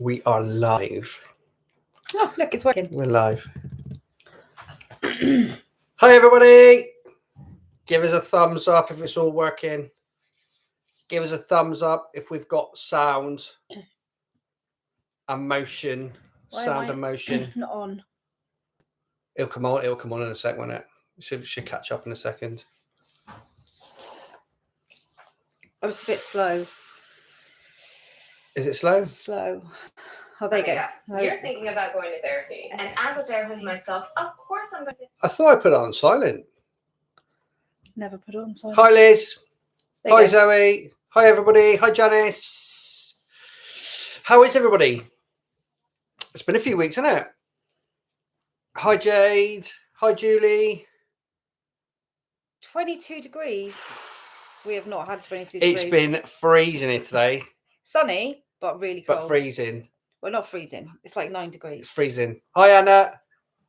We are live. Oh, look, it's working. We're live. Hi, everybody. Give us a thumbs up if it's all working. Give us a thumbs up if we've got sound and motion. Sound and motion. Not on. It'll come on. It'll come on in a sec, won't it? Should catch up in a second. I was a bit slow. Is it slow? Slow. Oh, there you go. Yes. You're thinking about going to therapy. And as a therapist myself, of course I'm going to... I thought I put it on silent. Never put it on silent. Hi, Liz. There you Hi, go. Zoe. Hi, everybody. Hi, Janice. How is everybody? It's been a few weeks, hasn't it? Hi, Jade. Hi, Julie. 22 degrees. We have not had 22 degrees. It's been freezing here today. Sunny, but really cold. But freezing. Well, not freezing. It's like 9 It's degrees. freezing. Hi, Anna.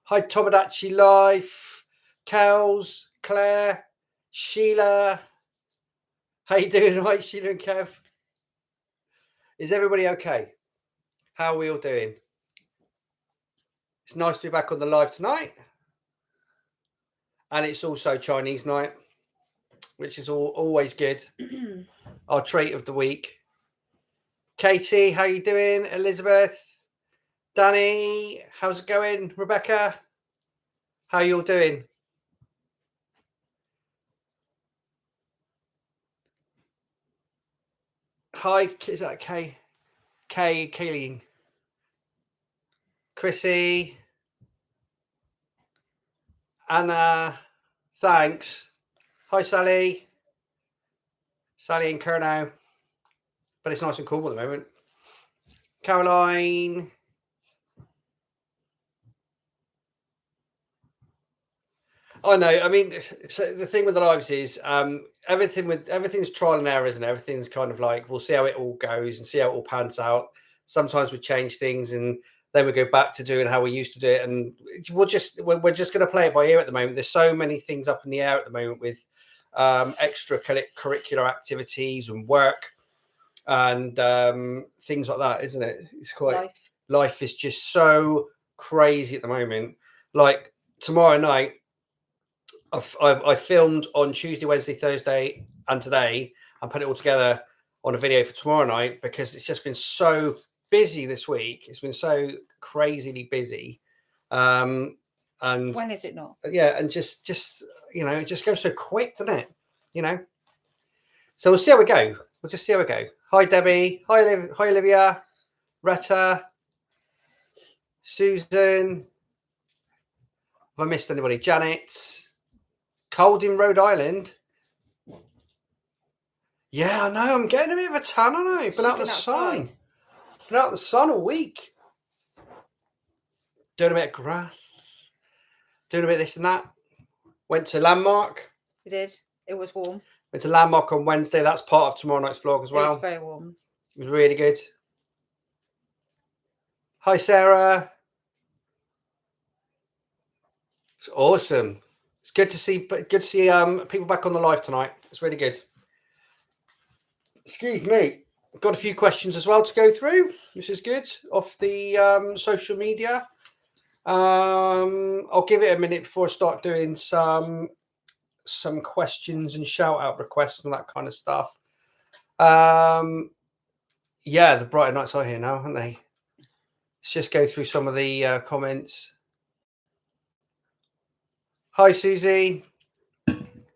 Hi, Tomodachi Life. Kels, Claire, Sheila. How you doing? All right, Sheila and Kev? Is everybody okay? How are we all doing? It's nice to be back on the live tonight. And it's also Chinese night, which is always good. Our treat of the week. Katie, how you doing? Elizabeth, Danny, how's it going? Rebecca, how you all doing? Hi, is that Kay? Kayleen. Chrissy. Anna, thanks. Hi, Sally. Sally and Kernow. But it's nice and cool at the moment. Caroline. I know. I mean, so the thing with the lives is everything's trial and error, isn't it? Everything's kind of like, we'll see how it all goes and see how it all pans out. Sometimes we change things and then we go back to doing how we used to do it. And we're just going to play it by ear at the moment. There's so many things up in the air at the moment with extracurricular activities and work. And things like that, isn't it? It's quite life is just so crazy at the moment. Like tomorrow night, I filmed on Tuesday, Wednesday, Thursday, and today, and put it all together on a video for tomorrow night because it's just been so busy this week. It's been so crazily busy. And when is it not? Yeah, and just it just goes so quick, doesn't it? So we'll see how we go. We'll just see how we go. Hi, Debbie. Hi, Olivia. Retta. Susan. Have I missed anybody? Janet. Cold in Rhode Island. Yeah, I know. I'm getting a bit of a tan, aren't I? Been out in the sun. Been out in the sun all week. Doing a bit of grass. Doing a bit of this and that. Went to Landmark. We did. It was warm. Went to Landmark on Wednesday. That's part of tomorrow night's vlog as well. It was very warm. It was really good. Hi, Sarah. It's awesome. It's good to see people back on the live tonight. It's really good. Excuse me. I've got a few questions as well to go through, which is good, off the social media. I'll give it a minute before I start doing some questions and shout out requests and that kind of stuff. Yeah, the brighter nights are here now, aren't they? Let's just go through some of the comments. Hi, Susie.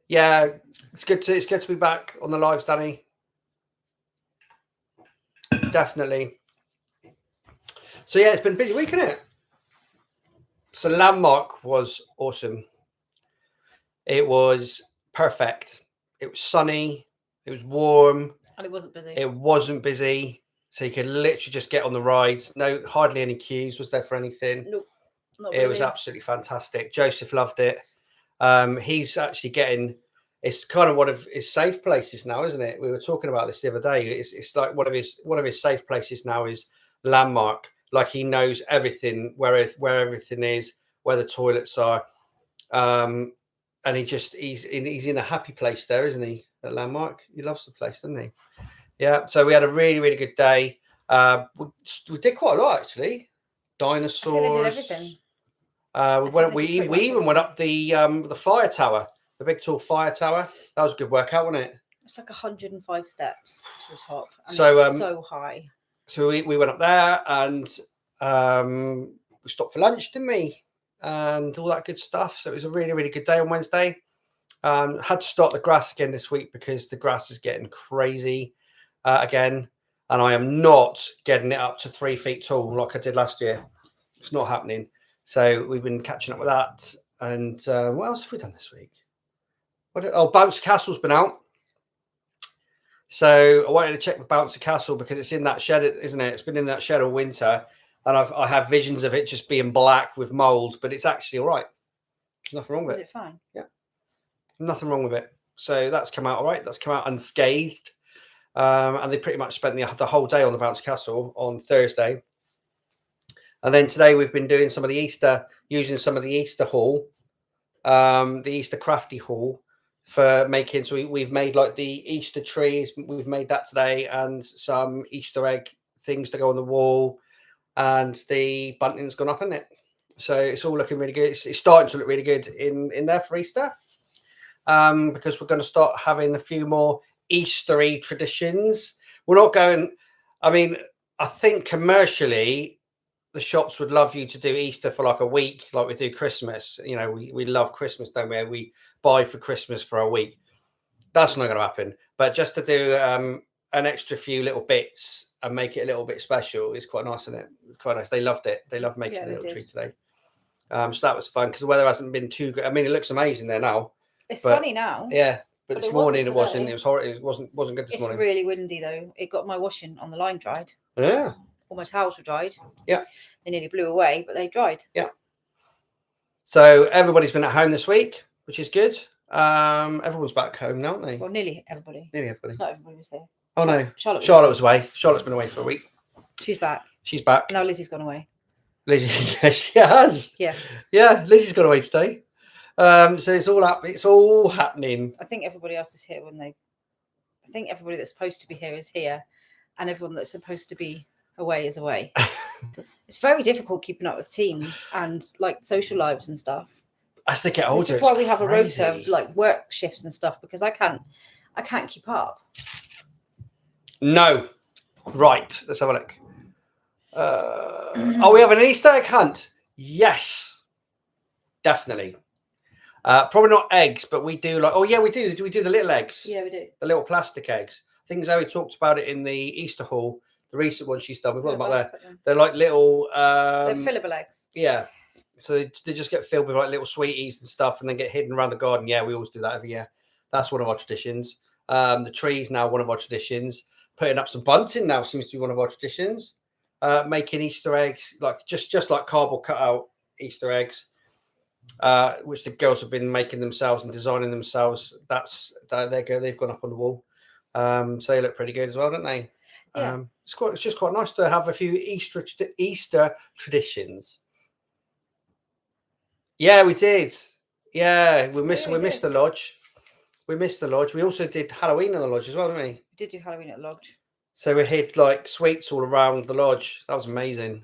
Yeah, it's good to be back on the lives, Danny. Definitely. So yeah, it's been a busy week, isn't it? So Landmark was awesome. It was perfect. It was sunny. It was warm. And it wasn't busy. It wasn't busy. So you could literally just get on the rides. No, hardly any queues was there for anything. Nope. Not It really. was absolutely fantastic. Joseph loved it. He's actually getting, it's kind of one of his safe places now, isn't it? We were talking about this the other day. It's like one of his safe places now is Landmark. Like he knows everything, where everything is, where the toilets are. And he's in a happy place there, isn't he? At Landmark. He loves the place, doesn't he? Yeah. So we had a really, really good day. We did quite a lot actually. Dinosaurs. I think they did everything. We even went up the fire tower, the big tall fire tower. That was a good workout, wasn't it? It's like 105 steps to the top, and So, it's so high. So we went up there and we stopped for lunch, didn't we? And all that good stuff. So it was a really, really good day on Wednesday. Had to start the grass again this week because the grass is getting crazy again. And I am not getting it up to 3 feet tall like I did last year. It's not happening. So we've been catching up with that. And what else have we done this week? Bouncy Castle's been out. So I wanted to check the Bouncy Castle because it's in that shed, isn't it? It's been in that shed all winter. And I have visions of it just being black with mold, but it's actually all right. There's nothing wrong with it. Is it fine? Yeah. Nothing wrong with it. So that's come out all right. That's come out unscathed. And they pretty much spent the whole day on the Bouncy Castle on Thursday. And then today we've been doing some of the Easter, using some of the Easter haul, the Easter crafty haul for making. So we've made like the Easter trees. We've made that today and some Easter egg things to go on the wall. And the bunting's gone up, isn't it? So it's all looking really good. It's starting to look really good in there for Easter. Because we're going to start having a few more Eastery traditions. We're not going, I mean, I think commercially the shops would love you to do Easter for like a week, like we do Christmas. You know, we love Christmas, don't we? We buy for Christmas for a week. That's not going to happen. But just to do an extra few little bits and make it a little bit special is quite nice, isn't it? It's quite nice. They loved it. They loved making a little tree today. So that was fun because the weather hasn't been too good. I mean, it looks amazing there now. It's sunny now. Yeah, but this morning it wasn't. It was horrible. It wasn't good this morning. It's really windy though. It got my washing on the line dried. Yeah. All my towels were dried. Yeah. They nearly blew away, but they dried. Yeah. So everybody's been at home this week, which is good. Everyone's back home now, aren't they? Well, nearly everybody. Nearly everybody. Not everybody was here. Oh no, Charlotte was away. Charlotte's been away for a week. She's back. She's back. Now Lizzie's gone away. Lizzie, yes, she has. Yeah. Yeah, Lizzie's gone away today. So it's all up. It's all happening. I think everybody else is here I think everybody that's supposed to be here is here, and everyone that's supposed to be away is away. It's very difficult keeping up with teens and like social lives and stuff. As they get older, this is why we have a rota of like work shifts and stuff because I can't keep up. No. Right. Let's have a look. We have an Easter egg hunt. Yes. Definitely. Probably not eggs, but we do like. Oh yeah, we do. Do we do the little eggs? Yeah, we do. The little plastic eggs. I think Zoe talked about it in the Easter haul. The recent one she's done. We've got them up there. They're like little. They're fillable eggs. Yeah. So they just get filled with like little sweeties and stuff, and then get hidden around the garden. Yeah, we always do that every year. That's one of our traditions. The tree's now one of our traditions. Putting up some bunting now seems to be one of our traditions. Making Easter eggs, like just like cardboard cutout Easter eggs, which the girls have been making themselves and designing themselves. They've gone up on the wall. So they look pretty good as well, don't they? Yeah. It's just quite nice to have a few Easter traditions. Yeah, we did. Yeah, we missed the lodge. We missed the lodge. We also did Halloween in the lodge as well, didn't we? We did do Halloween at the lodge. So we hid like sweets all around the lodge. That was amazing.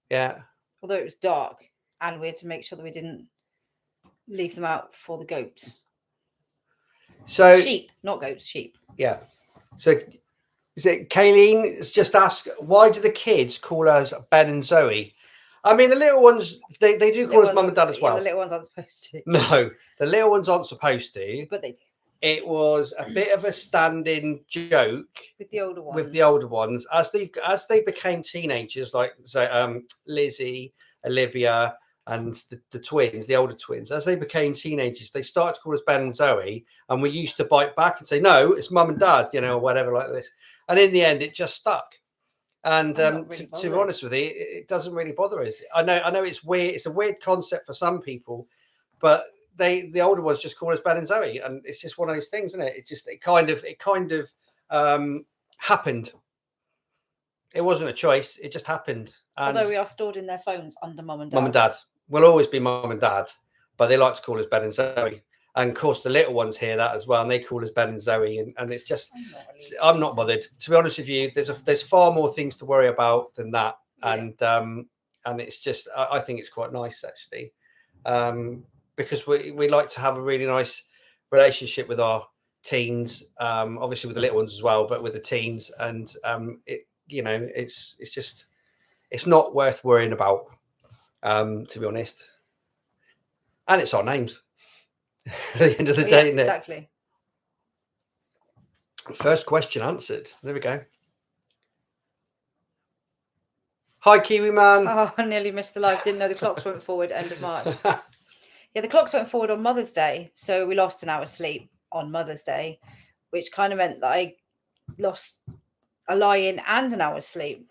Yeah. Although it was dark and we had to make sure that we didn't leave them out for the goats. So sheep, not goats, sheep. Yeah. So is it Kayleen has just asked, why do the kids call us Ben and Zoe? I mean, the little ones, they do call us mum and dad as well. Yeah, the little ones aren't supposed to. No, the little ones aren't supposed to. But they do. It was a bit of a standing joke with the older ones. With the older ones, as they became teenagers, like Lizzie, Olivia, and the twins, the older twins, as they became teenagers, they started to call us Ben and Zoe, and we used to bite back and say, "No, it's mum and dad," or whatever like this. And in the end, it just stuck. And really to be honest with you, it doesn't really bother us. I know it's weird. It's a weird concept for some people, but the older ones just call us Ben and Zoe, and it's just one of those things, isn't it? It kind of happened. It wasn't a choice; it just happened. And although we are stored in their phones under mum and dad. Mum and dad will always be mum and dad, but they like to call us Ben and Zoe. And of course, the little ones hear that as well, and they call us Ben and Zoe, and it's just, I'm not bothered. To be honest with you, there's far more things to worry about than that, and it's just, I think it's quite nice actually, because we like to have a really nice relationship with our teens, obviously with the little ones as well, but with the teens, and it's not worth worrying about, to be honest, and it's our names. At the end of the day, isn't it? Exactly. First question answered. There we go. Hi, Kiwi Man. Oh, I nearly missed the live. Didn't know the clocks went forward end of March. Yeah, the clocks went forward on Mother's Day. So we lost an hour's sleep on Mother's Day, which kind of meant that I lost a lie-in and an hour's sleep.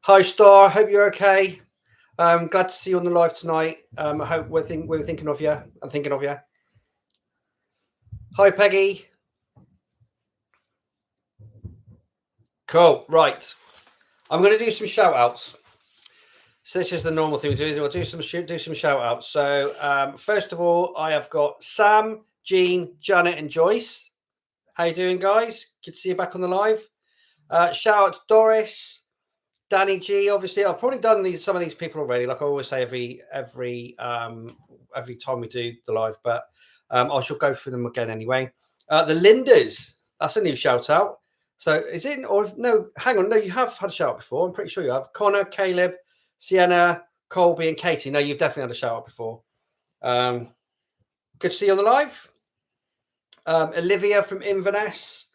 Hi, Star. Hope you're okay. Glad to see you on the live tonight. I hope we're thinking of you. I'm thinking of you. Hi, Peggy. Cool. Right. I'm going to do some shout outs. So this is the normal thing we do, isn't it? We'll do some shout outs. So first of all, I have got Sam, Jean, Janet, and Joyce. How you doing, guys? Good to see you back on the live. Shout out to Doris, Danny G. Obviously, I've probably done some of these people already, like I always say every time we do the live, but I shall go through them again anyway. The Lindas, that's a new shout out. So is it, or no, hang on, no, you have had a shout out before. I'm pretty sure you have. Connor, Caleb, Sienna, Colby, and Katie. No, you've definitely had a shout out before. Good to see you on the live. Olivia from Inverness,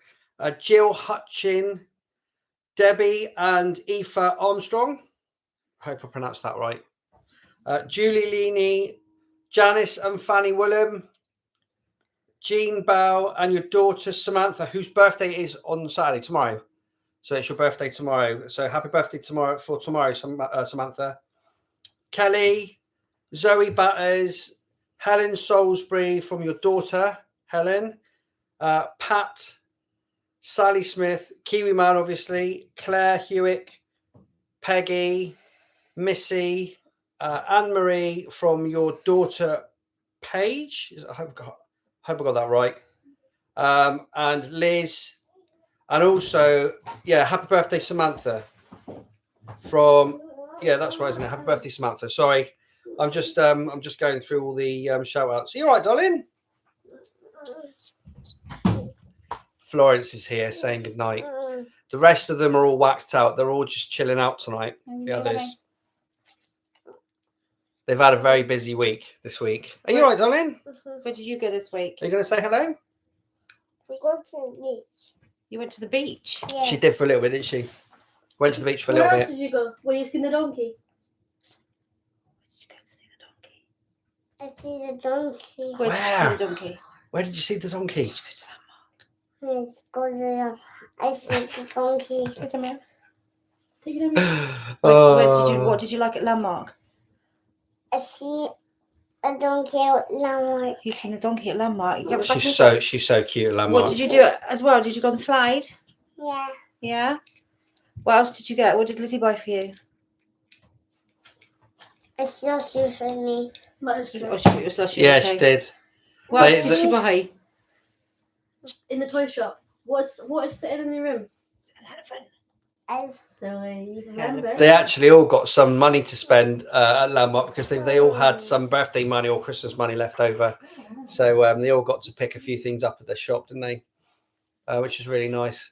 Jill Hutchin, Debbie and Aoife Armstrong. Hope I pronounced that right. Julie Leaney, Janice and Fanny Willem, Jean Bell, and your daughter Samantha, whose birthday is on Saturday, tomorrow. So it's your birthday tomorrow. So happy birthday tomorrow, Samantha. Kelly, Zoe Batters, Helen Salisbury from your daughter, Helen, Pat, Sally Smith, Kiwi Man, obviously, Claire Hewick, Peggy, Missy, Anne-Marie from your daughter, Paige. I hope I got that right. And Liz. And also, yeah, happy birthday, Samantha. That's right, isn't it? Happy birthday, Samantha. Sorry. I'm just going through all the shout outs. Are you all right, darling? Florence is here saying goodnight. The rest of them are all whacked out. They're all just chilling out tonight. The others. They've had a very busy week this week. Are you all right, darling? Where did you go this week? Are you going to say hello? We go to the beach. You went to the beach? Yeah. She did for a little bit, didn't she? Went to the beach for a Where little else bit. did you go? Where you seen the donkey? Where did you go to see the donkey? I see the donkey. Where did you see the donkey? Where did you see the donkey? Did you go to Landmark? Let's go to the... I see the donkey. Go to me. Take it over. What did you like at Landmark? I see a donkey at Landmark. You seen the donkey at Landmark? You She's so cute at Landmark. What did you do as well? Did you go on the slide? Yeah. Yeah. What else did you get? What did Lizzie buy for you? A sausage for me. Oh, she put your sausage. Yeah, okay. she did. What else did she buy? In the toy shop. What is sitting in the room? It's an elephant. They actually all got some money to spend at Landmark because they all had some birthday money or Christmas money left over. So they all got to pick a few things up at their shop, didn't they? Which is really nice.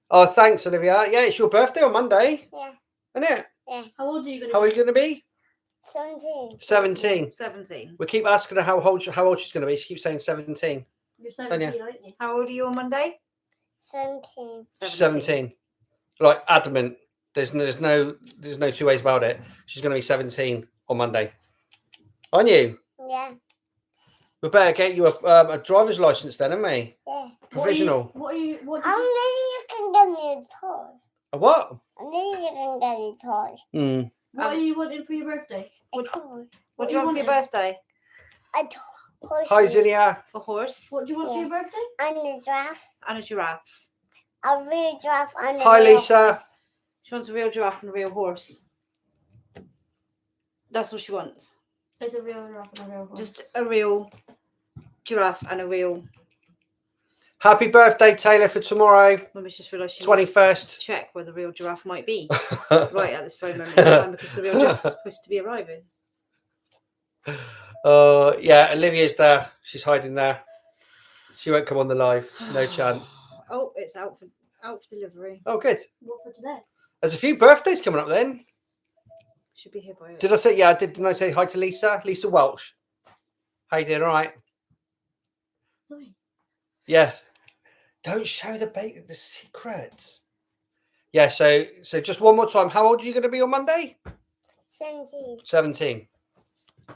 Oh, thanks, Olivia. Yeah, it's your birthday on Monday. Yeah. Isn't it? Yeah. How old are you going to be? How are you going to be? 17. 17. 17. We keep asking her how old she's going to be. She keeps saying 17. You're 17, aren't you? How old are you on Monday? 17. 17. Like adamant. There's no two ways about it. She's going to be 17 on Monday. Aren't you? Yeah. We better get you a driver's license then, haven't we? Yeah. Provisional. What did you... you can get me a toy. A what? And then you can get me a toy. What are you wanting for your birthday? What do you want for your birthday? A horse. Hi, Zinnia. A horse. What do you want for your birthday? And a giraffe. A real giraffe and a Hi, real Lisa. horse. She wants a real giraffe and a real horse. That's what she wants. It's a real giraffe and a real horse. Just a real giraffe and a real. Happy birthday, Taylor, for tomorrow. Mum's just realised she 21st. check where the real giraffe might be right at this very moment in time because the real giraffe is supposed to be arriving. Yeah, Olivia's there. She's hiding there. She won't come on the live. No chance. Oh, it's out for delivery. Oh, good. What for today? There's a few birthdays coming up then. Should be here by. Did I say? Yeah, didn't I say hi to Lisa? Lisa Welsh. How you doing? All right. Sorry. Yes. Don't show the secrets. Yeah. So just one more time. How old are you going to be on Monday? 17. 17.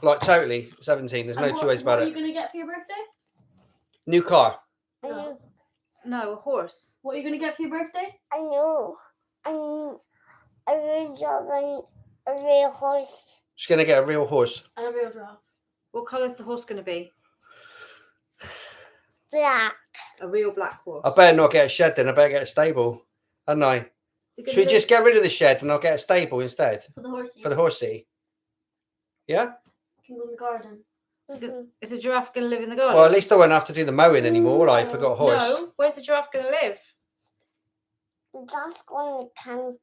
Like totally 17. There's no two ways about What are you it. going to get for your birthday? New car. I No. knew. No, a horse. What are you going to get for your birthday? I knew. A real dog and a real horse. She's going to get a real horse. And a real giraffe. What colour's the horse going to be? Black. A real black horse. I better not get a shed then. I better get a stable. Hadn't I? Should we just get rid of the shed and I'll get a stable instead For the horsey. for the horsey? Yeah? Can go in the garden. Is a giraffe going to live in the garden? Well, at least I won't have to do the mowing anymore, will I? If I got a horse. No. Where's the giraffe going to live? The dog's going to come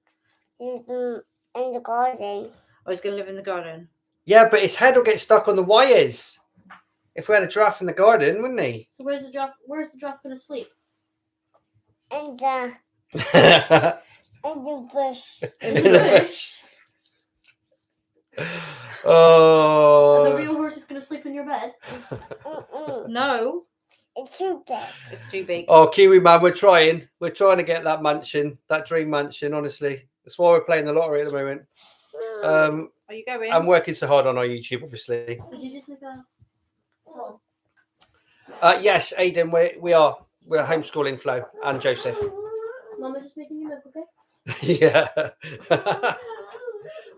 in the garden. Oh, he's going to live in the garden. Yeah, but his head will get stuck on the wires. If we had a giraffe in the garden, wouldn't he? So where's the giraffe going to sleep? In the bush. In the bush. Oh. And the real horse is going to sleep in your bed? No, It's too big. it's too big. Oh, Kiwi man, we're trying. We're trying to get that mansion, that dream mansion, honestly. That's why we're playing the lottery at the moment. Are you going? I'm working so hard on our YouTube, obviously. Did you just make a... Oh. Yes, Aidan, we're homeschooling Flo and Joseph. Mama's just making you milk, okay? Yeah.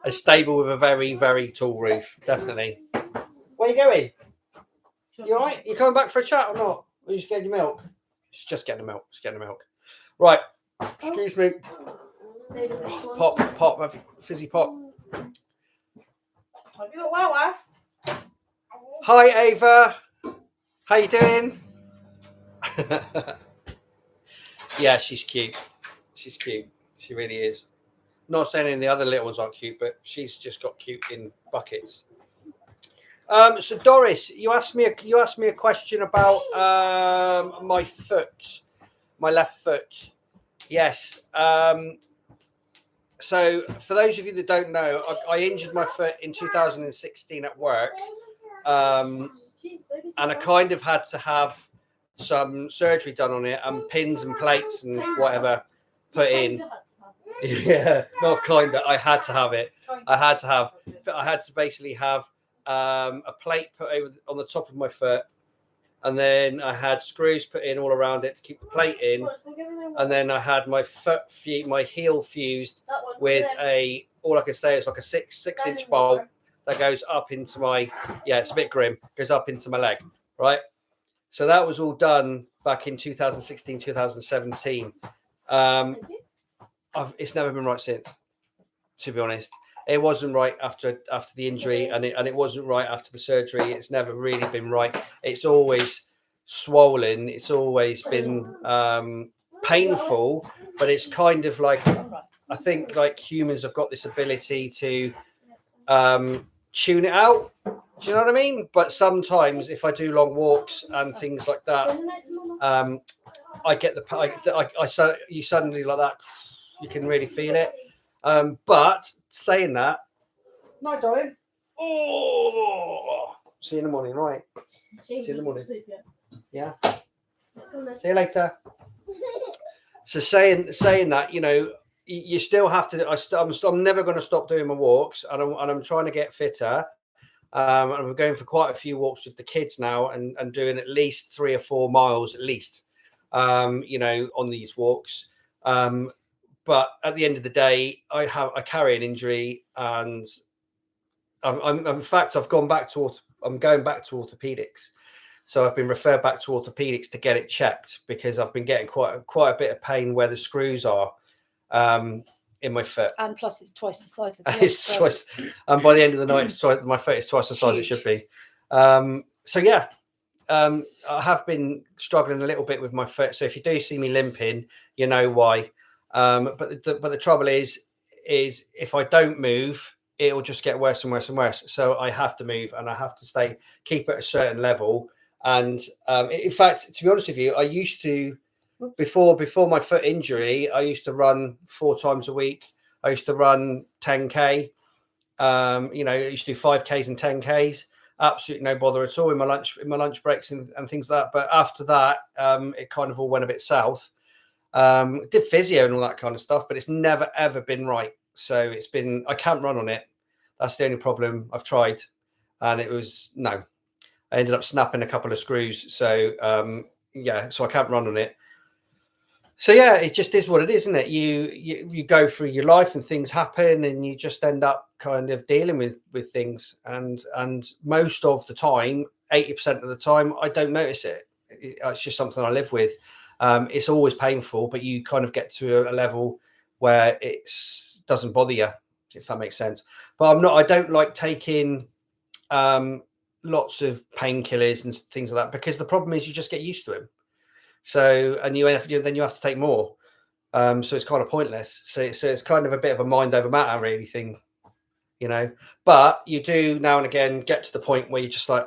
A stable with a very, very tall roof, definitely. Where are you going? You all right? You coming back for a chat or not? Or you just getting your milk? She's just getting the milk. She's getting the milk. Right. Excuse me. Maybe this one. Pop, have fizzy pop. Have you got Wawa? Hi, Ava. How you doing? Yeah, she's cute. She's cute. She really is. Not saying any of the other little ones aren't cute, but she's just got cute in buckets. So Doris, you asked me a question about my foot, my left foot. Yes. So for those of you that don't know, I injured my foot in 2016 at work, and I kind of had to have some surgery done on it and pins and plates and whatever put in. Yeah, not kind of. I had to have it. I had to basically have a plate put over on the top of my foot, and then I had screws put in all around it to keep the plate in, and then I had my my heel fused with all I can say is like a six inch bolt that goes up into my, yeah, it's a bit grim, goes up into my leg, right? So that was all done back in 2016, 2017. It's never been right since, to be honest. It wasn't right after the injury, and it wasn't right after the surgery. It's never really been right. It's always swollen. It's always been painful, but it's kind of like, I think like humans have got this ability to tune it out. Do you know what I mean? But sometimes if I do long walks and things like that, I get you suddenly like that. You can really feel it. But saying that, night, darling. Oh, see you in the morning, right? See you in the morning. Yeah. See you later. So saying that, you know, you still have to. I'm never going to stop doing my walks, and I'm trying to get fitter. And I'm going for quite a few walks with the kids now, and doing at least 3 or 4 miles at least. You know, on these walks. But at the end of the day, I carry an injury, and I'm in fact I'm going back to orthopedics. So I've been referred back to orthopedics to get it checked because I've been getting quite a bit of pain where the screws are in my foot. And plus, it's twice the size of It's twice, and by the end of the night, my foot is twice the size it should be. So yeah, I have been struggling a little bit with my foot. So if you do see me limping, you know why. But the trouble is if I don't move, it'll just get worse and worse and worse. So I have to move, and I have to keep at a certain level. And in fact, to be honest with you, I used to before my foot injury, I used to run 4 times a week. I used to run 10K. I used to do 5Ks and 10Ks. Absolutely no bother at all in my lunch breaks and things like that. But after that, it kind of all went a bit south. Did physio and all that kind of stuff, but it's never ever been right. So I can't run on it. That's the only problem. I've tried, and it was no. I ended up snapping a couple of screws. So so I can't run on it. So yeah, it just is what it is, isn't it? You go through your life and things happen, and you just end up kind of dealing with things. And most of the time, 80% of the time, I don't notice it. It's just something I live with. It's always painful, but you kind of get to a level where it doesn't bother you, if that makes sense. But I don't like taking lots of painkillers and things like that, because the problem is you just get used to them. So, and then you have to take more. So it's kind of pointless. So it's kind of a bit of a mind over matter really thing, but you do now and again get to the point where you just like,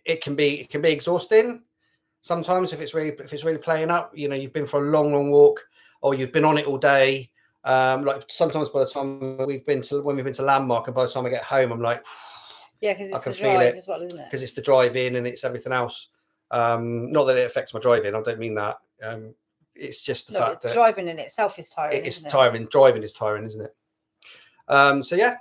it can be exhausting sometimes if it's really playing up. You've been for a long walk, or you've been on it all day. Like sometimes by the time when we've been to Landmark, and by the time I get home, I'm like, yeah, because it's the drive as well, isn't it? Because it's the drive in and it's everything else. Not that it affects my driving. I don't mean that. It's just the fact that driving in itself is tiring. It's tiring. Driving is tiring, isn't it? So yeah,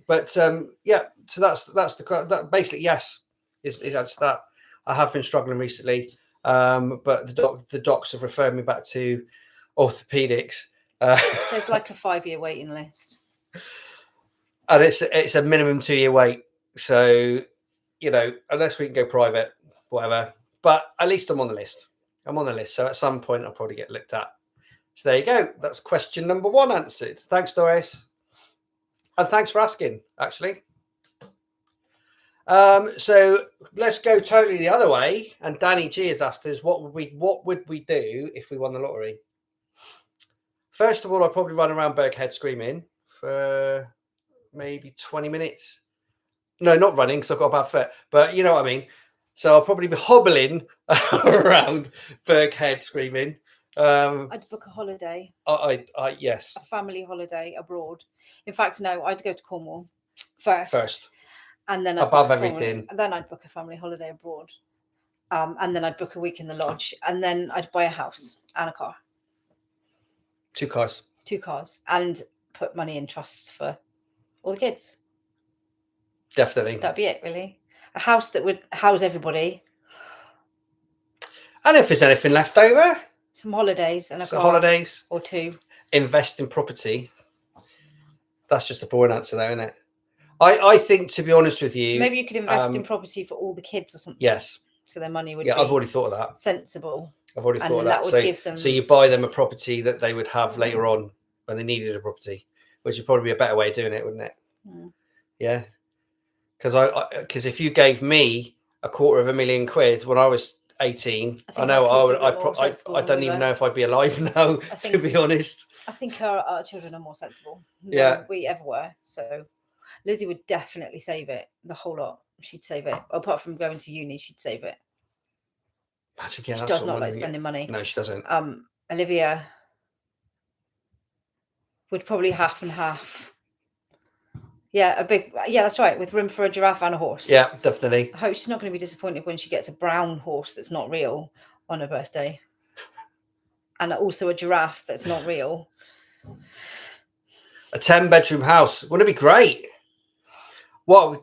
but yeah. So that's that basically yes. Is that's that. I have been struggling recently, but the docs have referred me back to orthopedics. There's like a 5-year waiting list, and it's a minimum 2-year wait. So unless we can go private, whatever. But at least I'm on the list. So at some point I'll probably get looked at. So there you go. That's question number 1 answered. Thanks, Doris. And thanks for asking, actually. So let's go totally the other way. And Danny G has asked us, what would we do if we won the lottery? First of all, I'd probably run around Birkhead screaming for maybe 20 minutes. No, not running because I've got a bad foot, but you know what I mean. So I'll probably be hobbling around Birkhead screaming. I'd book a holiday. Yes. A family holiday abroad. In fact, no, I'd go to Cornwall first. And then above everything. And then I'd book a family holiday abroad. And then I'd book a week in the lodge. And then I'd buy a house and a car. 2 cars. 2 cars. And put money in trusts for all the kids. Definitely. That'd be it, really. A house that would house everybody. And if there's anything left over, some holidays and a car holidays or 2. Invest in property. That's just a boring answer, though, isn't it? I think, to be honest with you, maybe you could invest in property for all the kids or something. Yes. So their money would. Yeah, I've already thought of that. Sensible. I've already thought of that. Would give them... So you buy them a property that they would have later on when they needed a property, which would probably be a better way of doing it, wouldn't it? Mm. Yeah. Because if you gave me £250,000 when I was 18, I don't even know if I'd be alive now, to be honest. I think our children are more sensible than we ever were. So Lizzie would definitely save it, the whole lot. She'd save it. Apart from going to uni, she'd save it. She does not like spending money. No, she doesn't. Olivia would probably half and half. Yeah, that's right. With room for a giraffe and a horse. Yeah, definitely. I hope she's not going to be disappointed when she gets a brown horse that's not real on her birthday. And also a giraffe that's not real. A 10-bedroom house. Wouldn't it be great?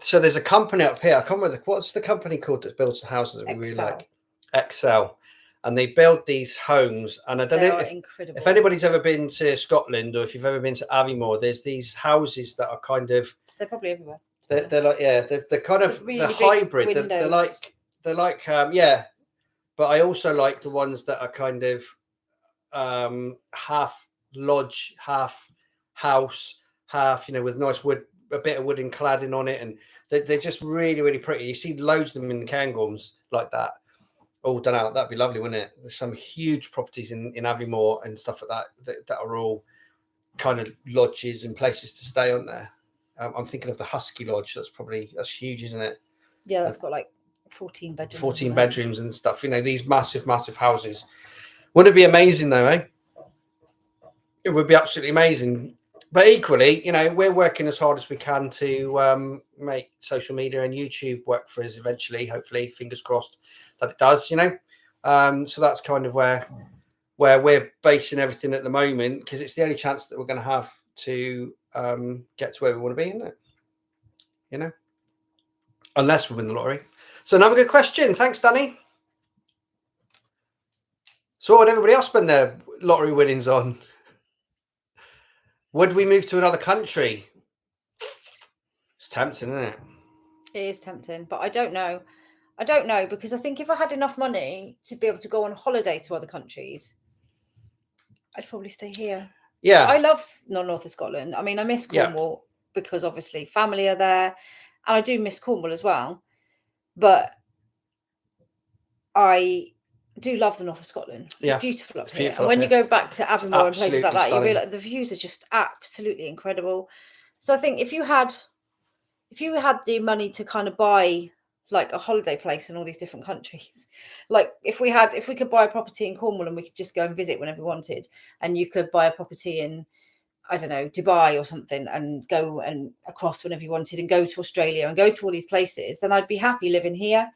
So there's a company up here. I can't remember what's the company called that builds the houses that we really like. Excel. And they build these homes. And I don't know if anybody's ever been to Scotland, or if you've ever been to Aviemore, there's these houses that are kind of... They're probably everywhere. They're like, they're kind of really the hybrid. They're like but I also like the ones that are kind of half lodge, half house, half, with nice wood a bit of wooden cladding on it, and they're just really, really pretty. You see loads of them in the Cairngorms like that, all done out. That'd be lovely, wouldn't it? There's some huge properties in Aviemore and stuff like that are all kind of lodges and places to stay on there. I'm thinking of the Husky Lodge. That's huge, isn't it? Yeah, that's got like 14 bedrooms. 14 bedrooms and stuff. You know, these massive, massive houses. Wouldn't it be amazing though, eh? It would be absolutely amazing. But equally, you know, we're working as hard as we can to make social media and YouTube work for us eventually, hopefully, fingers crossed that it does, you know. So that's kind of where we're basing everything at the moment, because it's the only chance that we're going to have to get to where we want to be, isn't it? You know, unless we win the lottery. So another good question. Thanks, Danny. So what would everybody else spend their lottery winnings on? Would we move to another country? It's tempting, isn't it? It is tempting, but I don't know. I don't know, because I think if I had enough money to be able to go on holiday to other countries, I'd probably stay here. Yeah. I love north of Scotland. I mean, I miss Cornwall because obviously family are there, and I do miss Cornwall as well. But I do love the north of Scotland. It's beautiful up here. And when you go back to Aviemore and places like that, you realise the views are just absolutely incredible. So I think if you had the money to kind of buy like a holiday place in all these different countries, like if we could buy a property in Cornwall and we could just go and visit whenever we wanted, and you could buy a property in, I don't know, Dubai or something, and go and across whenever you wanted, and go to Australia and go to all these places, then I'd be happy living here.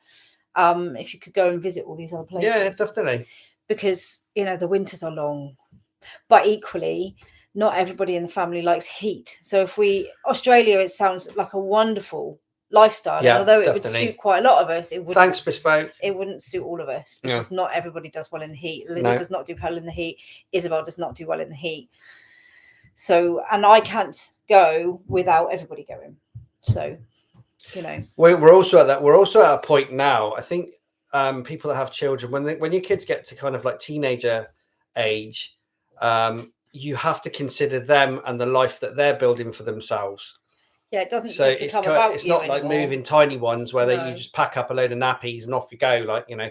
If you could go and visit all these other places. Yeah, definitely. Because, you know, the winters are long, but equally, not everybody in the family likes heat. So Australia, it sounds like a wonderful lifestyle. Yeah, and although it definitely. would suit quite a lot of us, it wouldn't. Thanks, Bespoke. It wouldn't suit all of us, because not everybody does well in the heat. Lizzie does not do well in the heat. Isabel does not do well in the heat. So, and I can't go without everybody going. So, you know, we're also at that. We're also at a point now. I think people that have children, when your kids get to kind of like teenager age, you have to consider them and the life that they're building for themselves. Yeah, it doesn't just become about you. It's not like moving tiny ones where you just pack up a load of nappies and off you go. Like, you know,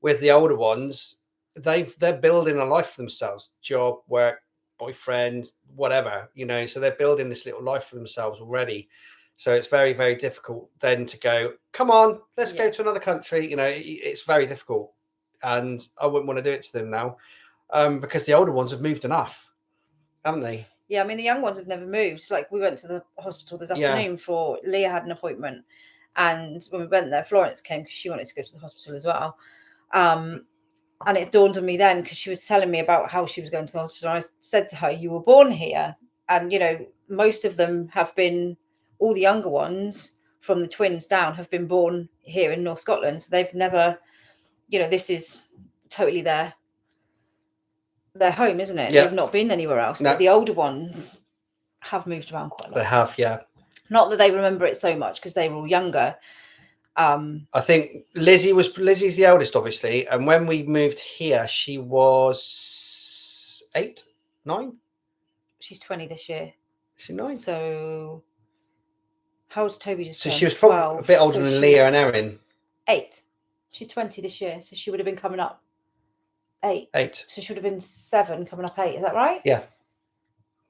with the older ones, they're building a life for themselves, job, work, boyfriend, whatever, you know. So they're building this little life for themselves already. So it's very, very difficult then to go, come on, let's go to another country. You know, it's very difficult. And I wouldn't want to do it to them now, because the older ones have moved enough, haven't they? Yeah, I mean, the young ones have never moved. Like, we went to the hospital this afternoon for Leah had an appointment. And when we went there, Florence came because she wanted to go to the hospital as well. And it dawned on me then, because she was telling me about how she was going to the hospital. And I said to her, you were born here. And, you know, most of them have been, all the younger ones from the twins down have been born here in North Scotland. So they've never, you know, this is totally their home, isn't it? Yeah. They've not been anywhere else. No. But the older ones have moved around quite a lot. They have, yeah. Not that they remember it so much because they were all younger. I think Lizzie's the eldest, obviously. And when we moved here, she was 8, 9. She's 20 this year. She's 9. So how old's Toby just turned? She was probably a bit older than Leah and Erin. 8. She's 20 this year. So she would have been coming up 8. 8. So she would have been 7 coming up 8. Is that right? Yeah.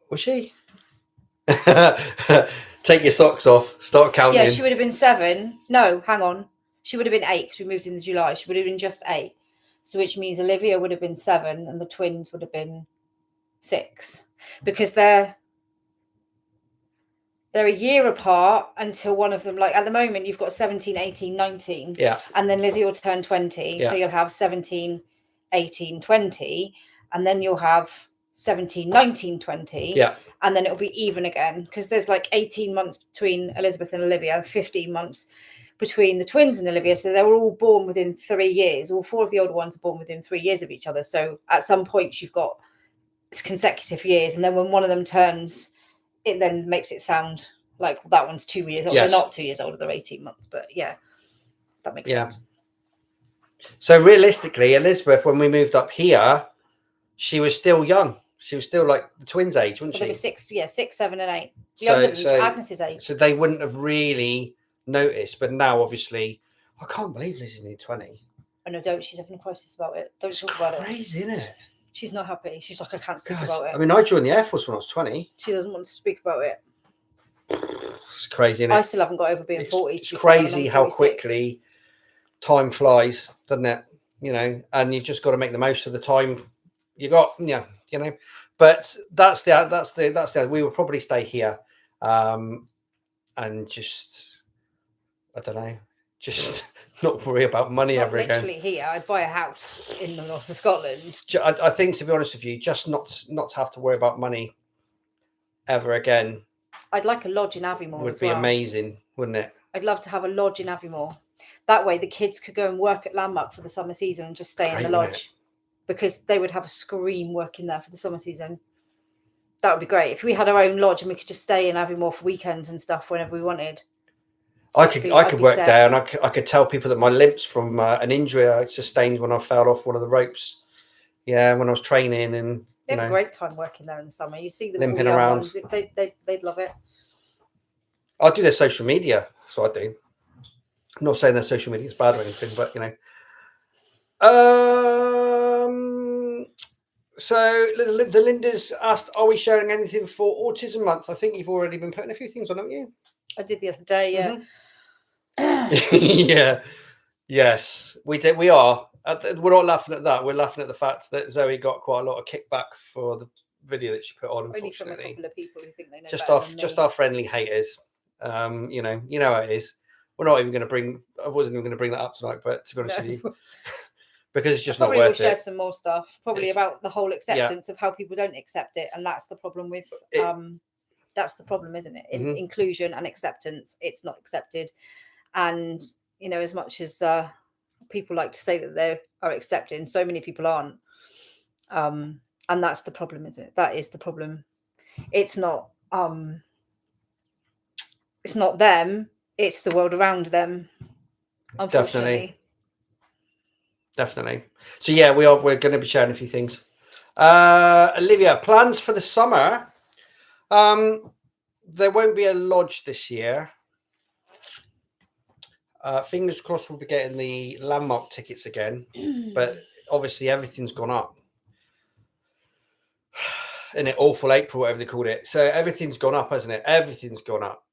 Was she? Take your socks off. Start counting. Yeah, she would have been 7. No, hang on. She would have been 8 because we moved in July. She would have been just 8. So which means Olivia would have been 7 and the twins would have been 6. Because they're a year apart until one of them, like at the moment, you've got 17, 18, 19. Yeah. And then Lizzie will turn 20. Yeah. So you'll have 17, 18, 20. And then you'll have 17, 19, 20. Yeah. And then it'll be even again, because there's like 18 months between Elizabeth and Olivia, 15 months between the twins and Olivia. So they were all born within 3 years. All 4 of the older ones are born within 3 years of each other. So at some point you've got consecutive years. And then when one of them turns, it then makes it sound like that one's 2 years old. Yes. They're not 2 years older, they're 18 months. But yeah, that makes sense. So realistically, Elizabeth, when we moved up here, she was still young. She was still like the twins' age, wasn't There she? were 6, 7 and 8. Younger than Agnes's age. So they wouldn't have really noticed. But now, obviously, I can't believe Liz is nearly 20. Oh, no, don't. She's having a crisis about it. Don't It's talk about it. crazy, isn't it? She's not happy. She's like, I can't speak God, about it. I mean, I joined the Air Force when I was 20. She doesn't want to speak about it. It's crazy, isn't it? I still haven't got over being 40. It's crazy how quickly time flies, doesn't it? You know, and you've just got to make the most of the time you got. Yeah, you know. But that's the. We will probably stay here, and just I don't know, just not worry about money ever again. Literally here, I'd buy a house in the north of Scotland. I think, to be honest with you, just not to have to worry about money ever again. I'd like a lodge in Aviemore. Would be amazing, wouldn't it? I'd love to have a lodge in Aviemore. That way, the kids could go and work at Landmark for the summer season and just stay in the lodge, because they would have a scream working there for the summer season. That would be great if we had our own lodge and we could just stay in Aviemore for weekends and stuff whenever we wanted. I could work there, and I could tell people that my limp's from an injury I sustained when I fell off one of the ropes. Yeah, when I was training, and they have a great time working there in the summer. You see them limping around. Ones, they'd love it. I do their social media, so I do. I'm not saying their social media is bad or anything, but you know. So the Linda's asked, "Are we sharing anything for Autism Month?" I think you've already been putting a few things on, haven't you? I did the other day, yeah. Mm-hmm. Yeah. Yes, we did. We are. We're not laughing at that. We're laughing at the fact that Zoe got quite a lot of kickback for the video that she put on. Only from a couple of people who think they know just our friendly haters. You know how it is. We're not even going to bring. I wasn't even going to bring that up tonight, but to be honest with you, because it's just not worth it. Probably we'll share some more stuff. Probably about the whole acceptance of how people don't accept it, and that's the problem with. That's the problem, isn't it? In inclusion and acceptance, it's not accepted, and you know, as much as people like to say that they are accepting, so many people aren't, and that's the problem, isn't it? That is the problem. It's not. It's not them. It's the world around them. Unfortunately. Definitely. So yeah, we're going to be sharing a few things. Olivia, plans for the summer. There won't be a lodge this year. Fingers crossed we'll be getting the Landmark tickets again, but obviously everything's gone up. In it, awful April, whatever they called it. So everything's gone up, hasn't it? Everything's gone up.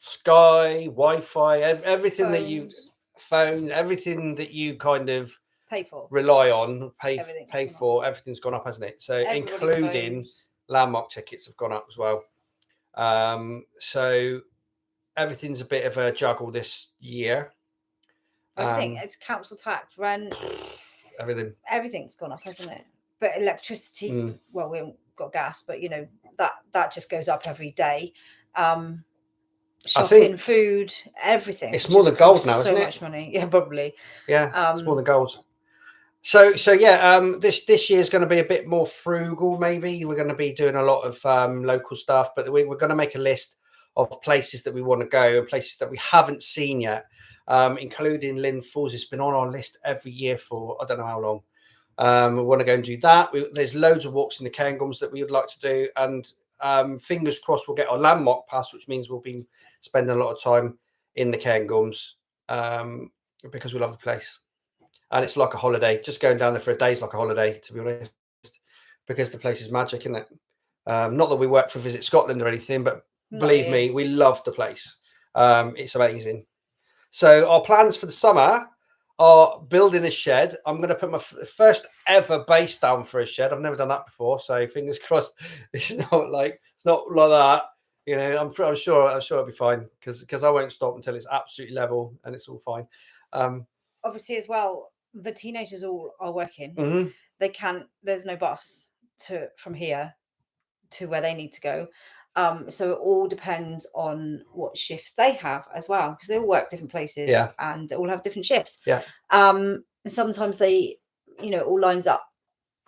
Sky, Wi-Fi, everything phones. That you phone, everything that you kind of pay for, rely on, pay for, everything's gone up, hasn't it? So including Landmark tickets have gone up as well. So everything's a bit of a juggle this year. I think it's council tax, rent, everything's gone up, hasn't it? But electricity, well, we haven't got gas, but you know, that just goes up every day. Shopping, food, everything. It's more than gold now, isn't it? So much money. Yeah, probably. Yeah, it's more than gold. So yeah, this year is going to be a bit more frugal. Maybe we're going to be doing a lot of local stuff, but we're going to make a list of places that we want to go and places that we haven't seen yet, including Lynn Falls. It's been on our list every year for I don't know how long. We want to go and do that. There's loads of walks in the Cairngorms that we would like to do, and fingers crossed we'll get our Landmark pass, which means we'll be spending a lot of time in the Cairngorms because we love the place. And it's like a holiday. Just going down there for a day is like a holiday, to be honest, because the place is magic, isn't it? Not that we work for Visit Scotland or anything, but believe me, we love the place. It's amazing. So our plans for the summer are building a shed. I'm going to put my first ever base down for a shed. I've never done that before, so fingers crossed. It's not like that. You know, I'm sure it'll be fine because I won't stop until it's absolutely level and it's all fine. Obviously, as well, the teenagers all are working. Mm-hmm. They can't. There's no bus from here to where they need to go. So it all depends on what shifts they have as well, because they all work different places and they all have different shifts. Yeah. Sometimes they, all lines up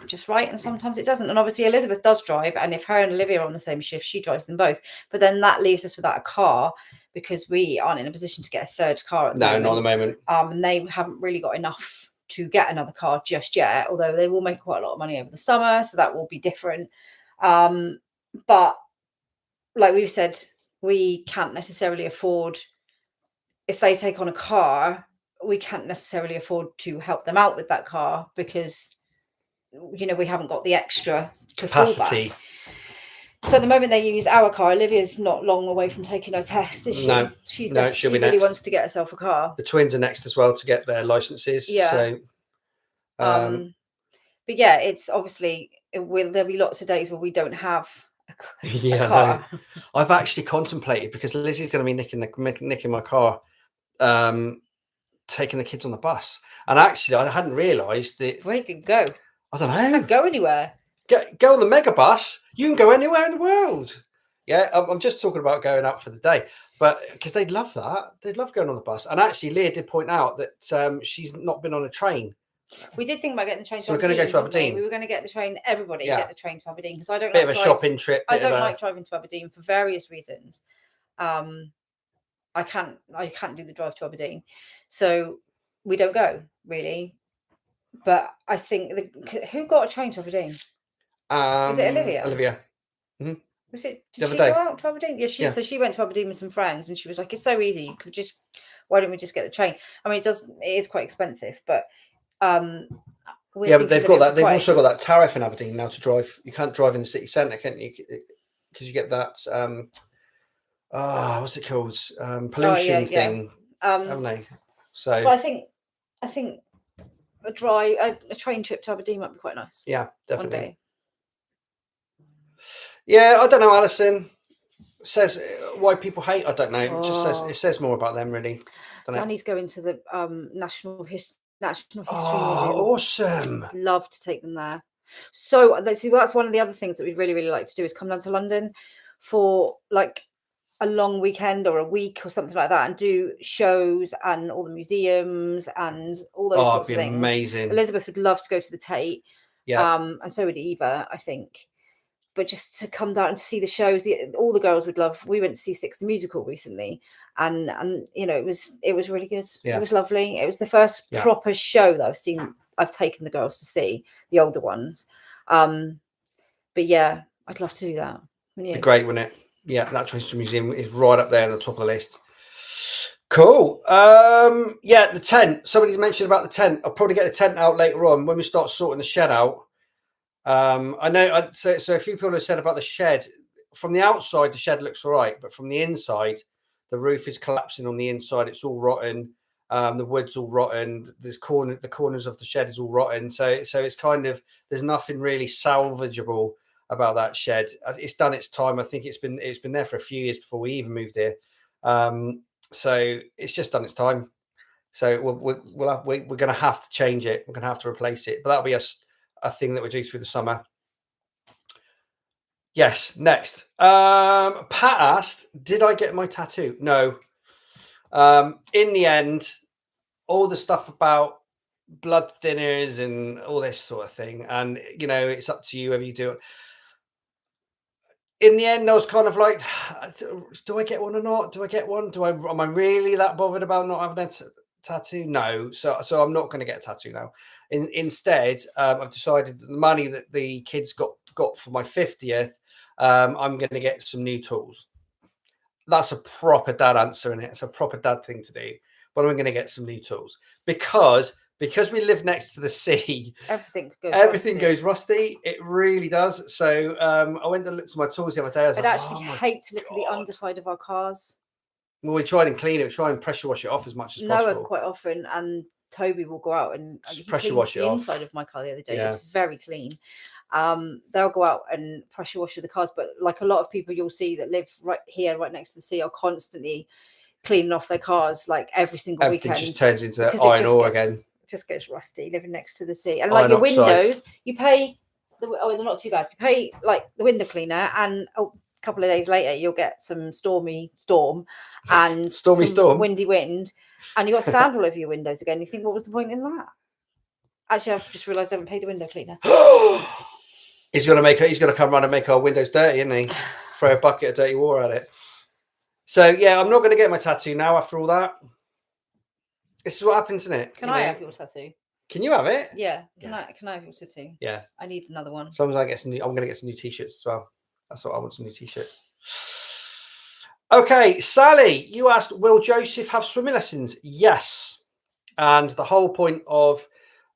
just right, and sometimes it doesn't. And obviously Elizabeth does drive, and if her and Olivia are on the same shift, she drives them both. But then that leaves us without a car because we aren't in a position to get a third car at the moment. No, not at the moment. And they haven't really got enough to get another car just yet, although they will make quite a lot of money over the summer, so that will be different. But like we've said, we can't necessarily afford, if they take on a car, we can't necessarily afford to help them out with that car because, you know, we haven't got the extra to fall back. Capacity. So at the moment they use our car. Olivia's not long away from taking her test, is she? No, She's no, she she'll be really next. wants to get herself a car. The twins are next as well to get their licenses. Yeah. So, but yeah, it's obviously there'll be lots of days where we don't have a yeah, car. no. I've actually contemplated, because Lizzie's going to be nicking my car, taking the kids on the bus. And actually, I hadn't realised that. Where you can go? I don't know. Can't go anywhere. Go on the mega bus. You can go anywhere in the world. Yeah, I'm just talking about going out for the day, but because they'd love that, they'd love going on the bus. And actually, Leah did point out that she's not been on a train. We did think about getting the train to So we're Aberdeen. going to go to Aberdeen. We were going to get the train. Everybody get the train to Aberdeen because I don't Bit like of a shopping trip. I don't like driving to Aberdeen for various reasons. I can't do the drive to Aberdeen, so we don't go really. But I think who got a train to Aberdeen? Was it Olivia? Olivia. Was it? The Did she other day. go out to Aberdeen? Yeah, so she went to Aberdeen with some friends, and she was like, "It's so easy. You could just. Why don't we just get the train? I mean, it is quite expensive, but but they've got that. They've also got that tariff in Aberdeen now to drive. You can't drive in the city centre, can you? Because you get that. What's it called? Pollution thing, haven't they? So, but I think a train trip to Aberdeen might be quite nice. Yeah, definitely. One day. Yeah, I don't know, Alison. Says why people hate. I don't know. It says more about them, really. Danny's going to the National History Museum. Awesome! I'd love to take them there. So that's one of the other things that we'd really, really like to do is come down to London for like a long weekend or a week or something like that, and do shows and all the museums and all those sorts of things. Amazing. Elizabeth would love to go to the Tate. Yeah. And so would Eva, I think. But just to come down and to see the shows, all the girls would love. We went to see Six the Musical recently, and you know it was really good. Yeah. It was lovely. It was the first proper show that I've taken the girls to see, the older ones. But yeah, I'd love to do that. Be great, wouldn't it? Yeah, Natural History Museum is right up there at the top of the list. Cool. Yeah, the tent. Somebody mentioned about the tent. I'll probably get the tent out later on when we start sorting the shed out. I know. So a few people have said about the shed. From the outside, the shed looks all right, but from the inside, the roof is collapsing on the inside. It's all rotten. The wood's all rotten. The corners of the shed is all rotten. So it's kind of, there's nothing really salvageable about that shed. It's done its time. I think it's been there for a few years before we even moved here. So it's just done its time. So we're going to have to change it. We're going to have to replace it. But that'll be a thing that we do through the summer. Yes. Next, Pat asked, did I get my tattoo? No. In the end, all the stuff about blood thinners and all this sort of thing, and you know, it's up to you whether you do it. In the end, I was kind of like, do I get one or not? Do I get one? Am I really that bothered about not having a tattoo? No. So I'm not going to get a tattoo now. Instead, I've decided that the money that the kids got for my 50th, I'm going to get some new tools. That's a proper dad answer, and it's a proper dad thing to do. But I'm going to get some new tools because we live next to the sea. Everything goes rusty. It really does. So I went and looked at my tools the other day. I'd actually hate to look at the underside of our cars. Well, we try and clean it. We try and pressure wash it off as much as possible. Noah quite often, and Toby will go out and pressure wash it off. The inside of my car the other day is very clean. They'll go out and pressure wash the cars, but like a lot of people you'll see that live right here, right next to the sea, are constantly cleaning off their cars like every single weekend. Everything just turns into iron ore again. It just gets rusty living next to the sea. And like your windows, you pay they're not too bad. You pay like the window cleaner, and a couple of days later you'll get some storm and windy wind, and you got sand all over your windows again. You think, what was the point in that? Actually, I've just realised I haven't paid the window cleaner. He's gonna come around and make our windows dirty, isn't he? Throw a bucket of dirty water at it. So yeah, I'm not gonna get my tattoo now after all that. This is what happens, isn't it? Can I have your tattoo? Can you have it? Yeah. Can I have your tattoo? Yeah. I need another one. Sometimes I'm gonna get some new t-shirts as well. That's what I want, some new t-shirts. Okay, Sally, you asked, will Joseph have swimming lessons? Yes. And the whole point of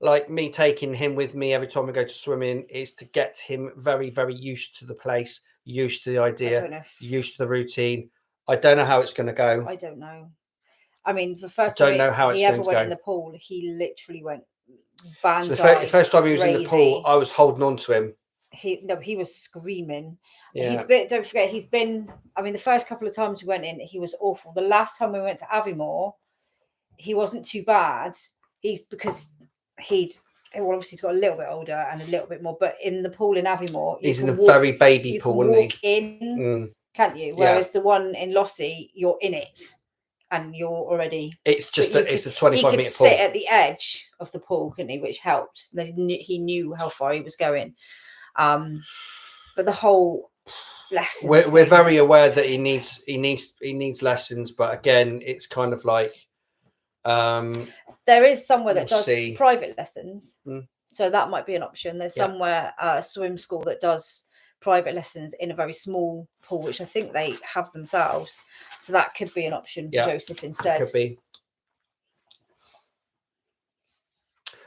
like me taking him with me every time we go to swimming is to get him very, very used to the place, used to the idea, used to the routine. I don't know how it's going to go. I don't know. I mean, the first don't time know how he it's ever going to went go. in the pool, he literally went So banzai. the first time he was in the pool, crazy. I was holding on to him. He was screaming. Yeah. He's been, don't forget, he's been, I mean, the first couple of times we went in, he was awful. The last time we went to Aviemore, he wasn't too bad. Because well, obviously he's got a little bit older and a little bit more, but in the pool in Aviemore, he's in a very baby pool, you isn't walk he? in, can't you? Whereas the one in Lossie, you're in it and you're already. It's just it's a 25-meter pool. He could sit at the edge of the pool, couldn't he? Which helped. He knew how far he was going. But the whole lesson. We're very aware that he needs lessons, but again, it's kind of like there is somewhere that does private lessons, Mm. so that might be an option. There's somewhere a swim school that does private lessons in a very small pool, which I think they have themselves. So that could be an option for Joseph instead. Could be.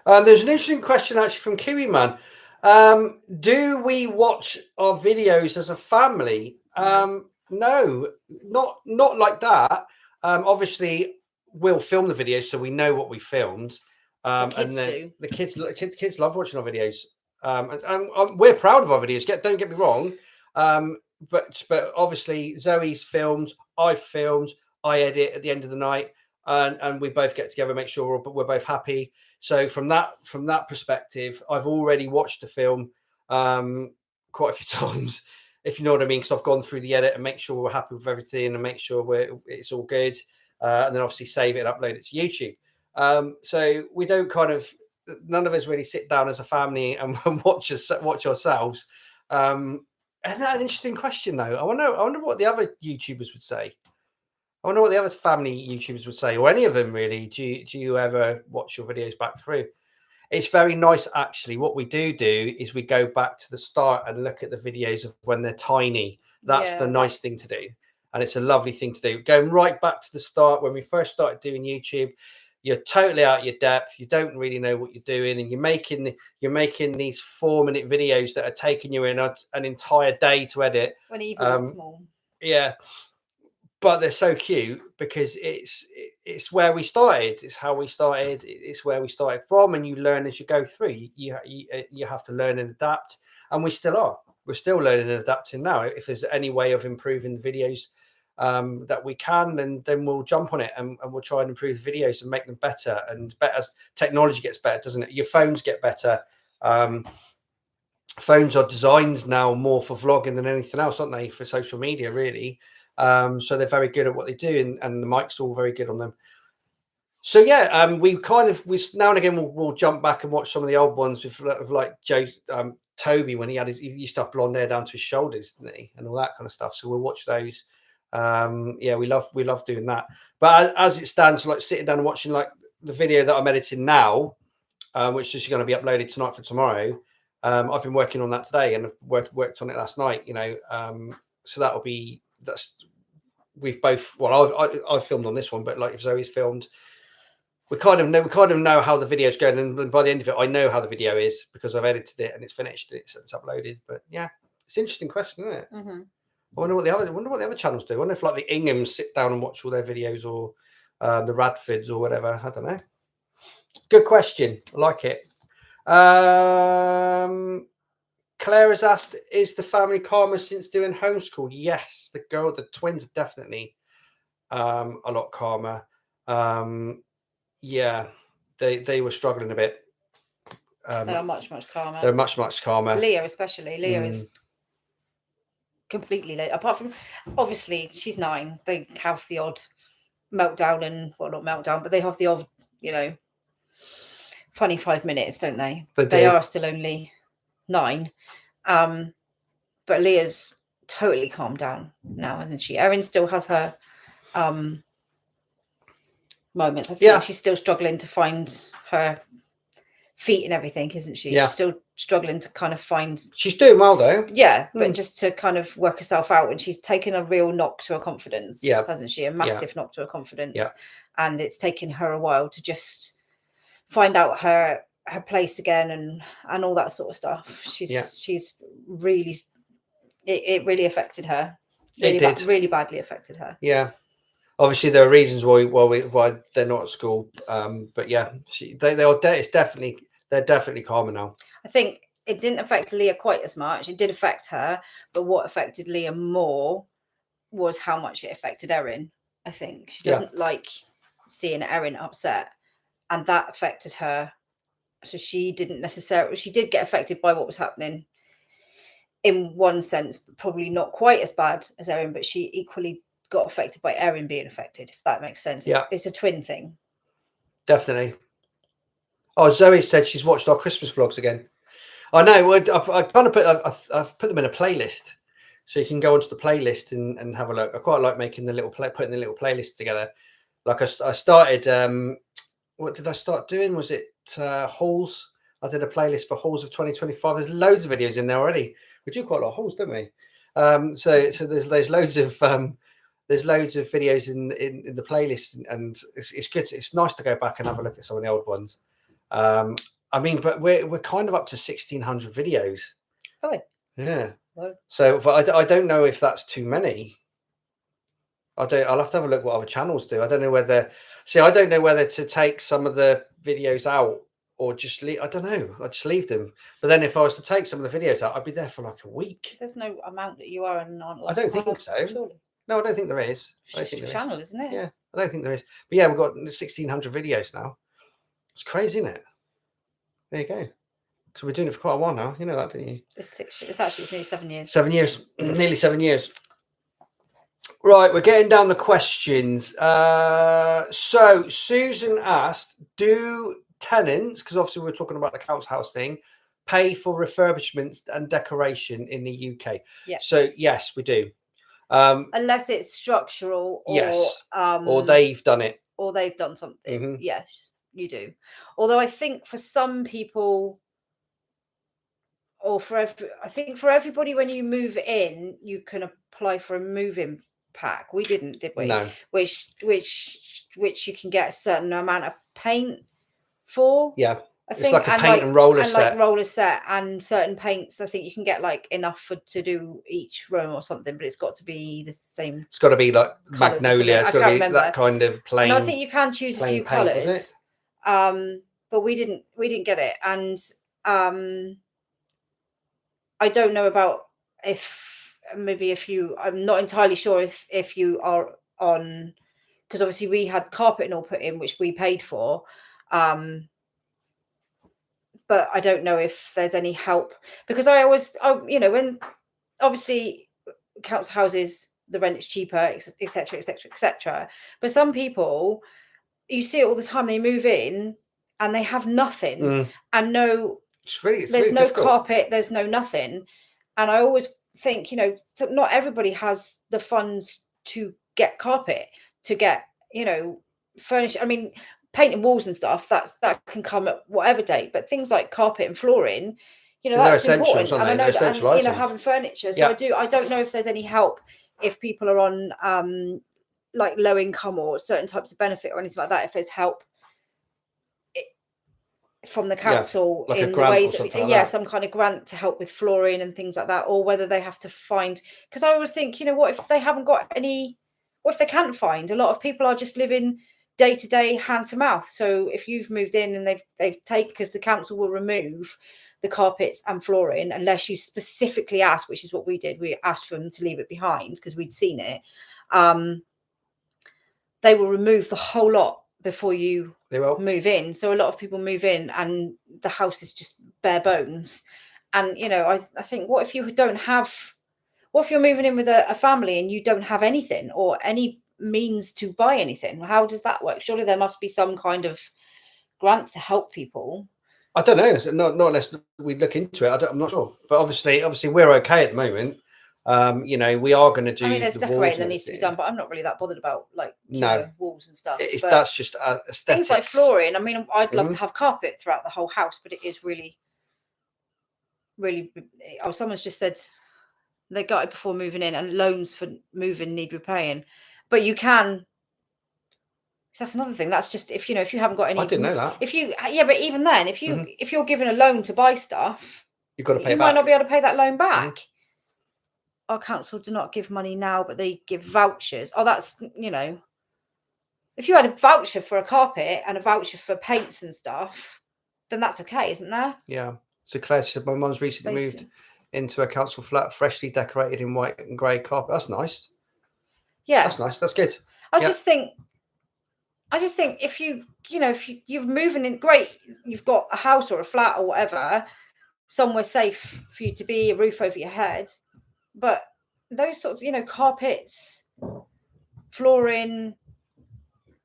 There's an interesting question actually from Kiwi Man. Do we watch our videos as a family? No, not like that. Obviously, we'll film the videos so we know what we filmed. The kids and then do. The kids love watching our videos. And we're proud of our videos. Don't get me wrong. But obviously Zoe's filmed, I've filmed, I edit at the end of the night, and we both get together, make sure we're both happy. So from that perspective, I've already watched the film quite a few times, if you know what I mean, because I've gone through the edit and make sure we're happy with everything and make sure it's all good, and then obviously save it and upload it to YouTube. So we don't none of us really sit down as a family and watch ourselves. And that's an interesting question, though. I wonder what the other YouTubers would say. I wonder what the other family YouTubers would say, or any of them really. Do you ever watch your videos back through? It's very nice, actually. What we do is we go back to the start and look at the videos of when they're tiny. That's the nice thing to do, and it's a lovely thing to do. Going right back to the start when we first started doing YouTube. You're totally out of your depth. You don't really know what you're doing, and you're making these 4-minute videos that are taking you in an entire day to edit. When Eva was small. Yeah, but they're so cute because it's where we started. It's how we started. It's where we started from, and you learn as you go through. You have to learn and adapt, and we still are. We're still learning and adapting now. If there's any way of improving the videos that we can, then we'll jump on it and we'll try and improve the videos and make them better and better as technology gets better, doesn't it? Your phones get better. Phones are designed now more for vlogging than anything else, aren't they? For social media, really. So they're very good at what they do, and the mic's all very good on them. So yeah, we now and again we'll jump back and watch some of the old ones with like Toby when he used to have blonde hair down to his shoulders, didn't he, and all that kind of stuff. So we'll watch those. We love doing that. But as it stands, like sitting down and watching like the video that I'm editing now, which is going to be uploaded tonight for tomorrow. I've been working on that today and I've worked on it last night. So we've both. Well, I've filmed on this one, but like if Zoe's filmed, we kind of know how the video's going, and by the end of it, I know how the video is because I've edited it and it's finished. It's uploaded. But yeah, it's an interesting question, isn't it? Mm-hmm. I wonder what the other channels do. I wonder if like the Inghams sit down and watch all their videos, or the Radfords or whatever. I don't know. Good question. I like it. Claire has asked, is the family calmer since doing homeschool? Yes, the twins are definitely a lot calmer. Yeah, they were struggling a bit. They are much calmer. They're much calmer. Leah especially. Leah is completely late. Apart from, obviously, she's 9. They have the odd meltdown and, well, not meltdown, but they have the odd, funny 5 minutes, don't they? They are still only 9. But Leah's totally calmed down now, isn't she? Erin still has her moments. I think she's still struggling to find her feet and everything, isn't she? Yeah. She's still struggling to kind of find. She's doing well though. Yeah, but just to kind of work herself out, and she's taken a real knock to her confidence, Yeah. hasn't she? A massive knock to her confidence. Yeah. And it's taken her a while to just find out her place again and all that sort of stuff. She's really, it really affected her. Really, It did. really badly affected her. Yeah. Obviously, there are reasons why they're not at school. But yeah, they're definitely calmer now. I think it didn't affect Leah quite as much. It did affect her, but what affected Leah more was how much it affected Erin. I think she doesn't like seeing Erin upset, and that affected her. So she did get affected by what was happening in one sense, but probably not quite as bad as Erin, but she equally got affected by Erin being affected, if that makes sense. Yeah. It's a twin thing. Definitely. Oh, Zoe said she's watched our Christmas vlogs again. I know. I kind of I've put them in a playlist, so you can go onto the playlist and have a look. I quite like making putting the little playlist together. Like I started. What did I start doing? Was it hauls? I did a playlist for hauls of 2025. There's loads of videos in there already. We do quite a lot of hauls, don't we? So there's loads of videos in the playlist, and it's good. It's nice to go back and have a look at some of the old ones. I mean, but we're kind of up to 1,600 videos. Oh, yeah. Wow. So, but I don't know if that's too many. I'll have to have a look what other channels do. I don't know whether. See, I don't know whether to take some of the videos out or just leave. I don't know. I just leave them. But then if I was to take some of the videos out, I'd be there for like a week. There's no amount that you are on. I don't think so. Surely. No, I don't think there is. It's just your channel, isn't it? Yeah, I don't think there is. But yeah, we've got 1,600 videos now. It's crazy, isn't it? There you go. So we're doing it for quite a while now. You know that, didn't you? It's 6 years. It's nearly 7 years. 7 years. Nearly 7 years. Right, we're getting down the questions. So Susan asked, do tenants, because obviously we're talking about the council house thing, pay for refurbishments and decoration in the UK? Yeah. So yes, we do. Unless it's structural or yes, or they've done it. Or they've done something. Mm-hmm. Yes, you do. Although I think for some people, or I think for everybody, when you move in, you can apply for a move-in pack. We didn't, did we? No. Which you can get a certain amount of paint for. Yeah. I It's think, like a paint and roller set. like roller set, and certain paints. I think you can get like enough to do each room or something, but it's got to be the same. It's got to be like magnolia. It's got to be that kind of plain. And I think you can choose a few colours. But we didn't get it, and I don't know about I'm not entirely sure if you are on, because obviously we had carpet and all put in, which we paid for. But I don't know if there's any help, because when obviously council houses, the rent is cheaper, etc., etc., etc. But some people, you see it all the time, they move in and they have nothing and there's no carpet, there's no nothing. And I always think, not everybody has the funds to get carpet, to get, furnish. I mean, painting walls and stuff, that can come at whatever date, but things like carpet and flooring, that's important. And I know that, and, having furniture. So I don't know if there's any help if people are on like low income or certain types of benefit or anything like that, if there's help from the council, like in the ways that some kind of grant to help with flooring and things like that, or whether they have to find, because I always think, what if they haven't got any, what if they can't find? A lot of people are just living day to day, hand to mouth. So if you've moved in and they've taken, because the council will remove the carpets and flooring unless you specifically ask, which is what we did. We asked for them to leave it behind because we'd seen it. They will remove the whole lot before you move in. So a lot of people move in and the house is just bare bones. And I think, what if you're moving in with a family and you don't have anything or any means to buy anything? How does that work? Surely there must be some kind of grant to help people. I don't know. Not unless we look into it. I'm not sure. But obviously we're okay at the moment. You know, we are going to do. I mean, there's the walls decorating and that needs to be everything. done, but I'm not really that bothered about like No. walls and stuff. It's, But that's just aesthetics. things like flooring. I mean, I'd love Mhm. to have carpet throughout the whole house, but it is really, really. Oh, someone's just said they got it before moving in, and loans for moving need repaying. But you can. That's another thing. That's just if you haven't got any. I didn't know that. If you but even then, if you're given a loan to buy stuff, You've got to pay you it might back. not be able to pay that loan back. Our council do not give money now, but they give vouchers. Oh, that's if you had a voucher for a carpet and a voucher for paints and stuff, then that's okay, isn't there? Yeah. So Claire said my mum's recently moved into a council flat, freshly decorated in white and grey carpet. That's nice. Yeah, that's nice. That's good. I just think if you're moving in, great, you've got a house or a flat or whatever, somewhere safe for you to be, a roof over your head. But those sorts of, carpets, flooring,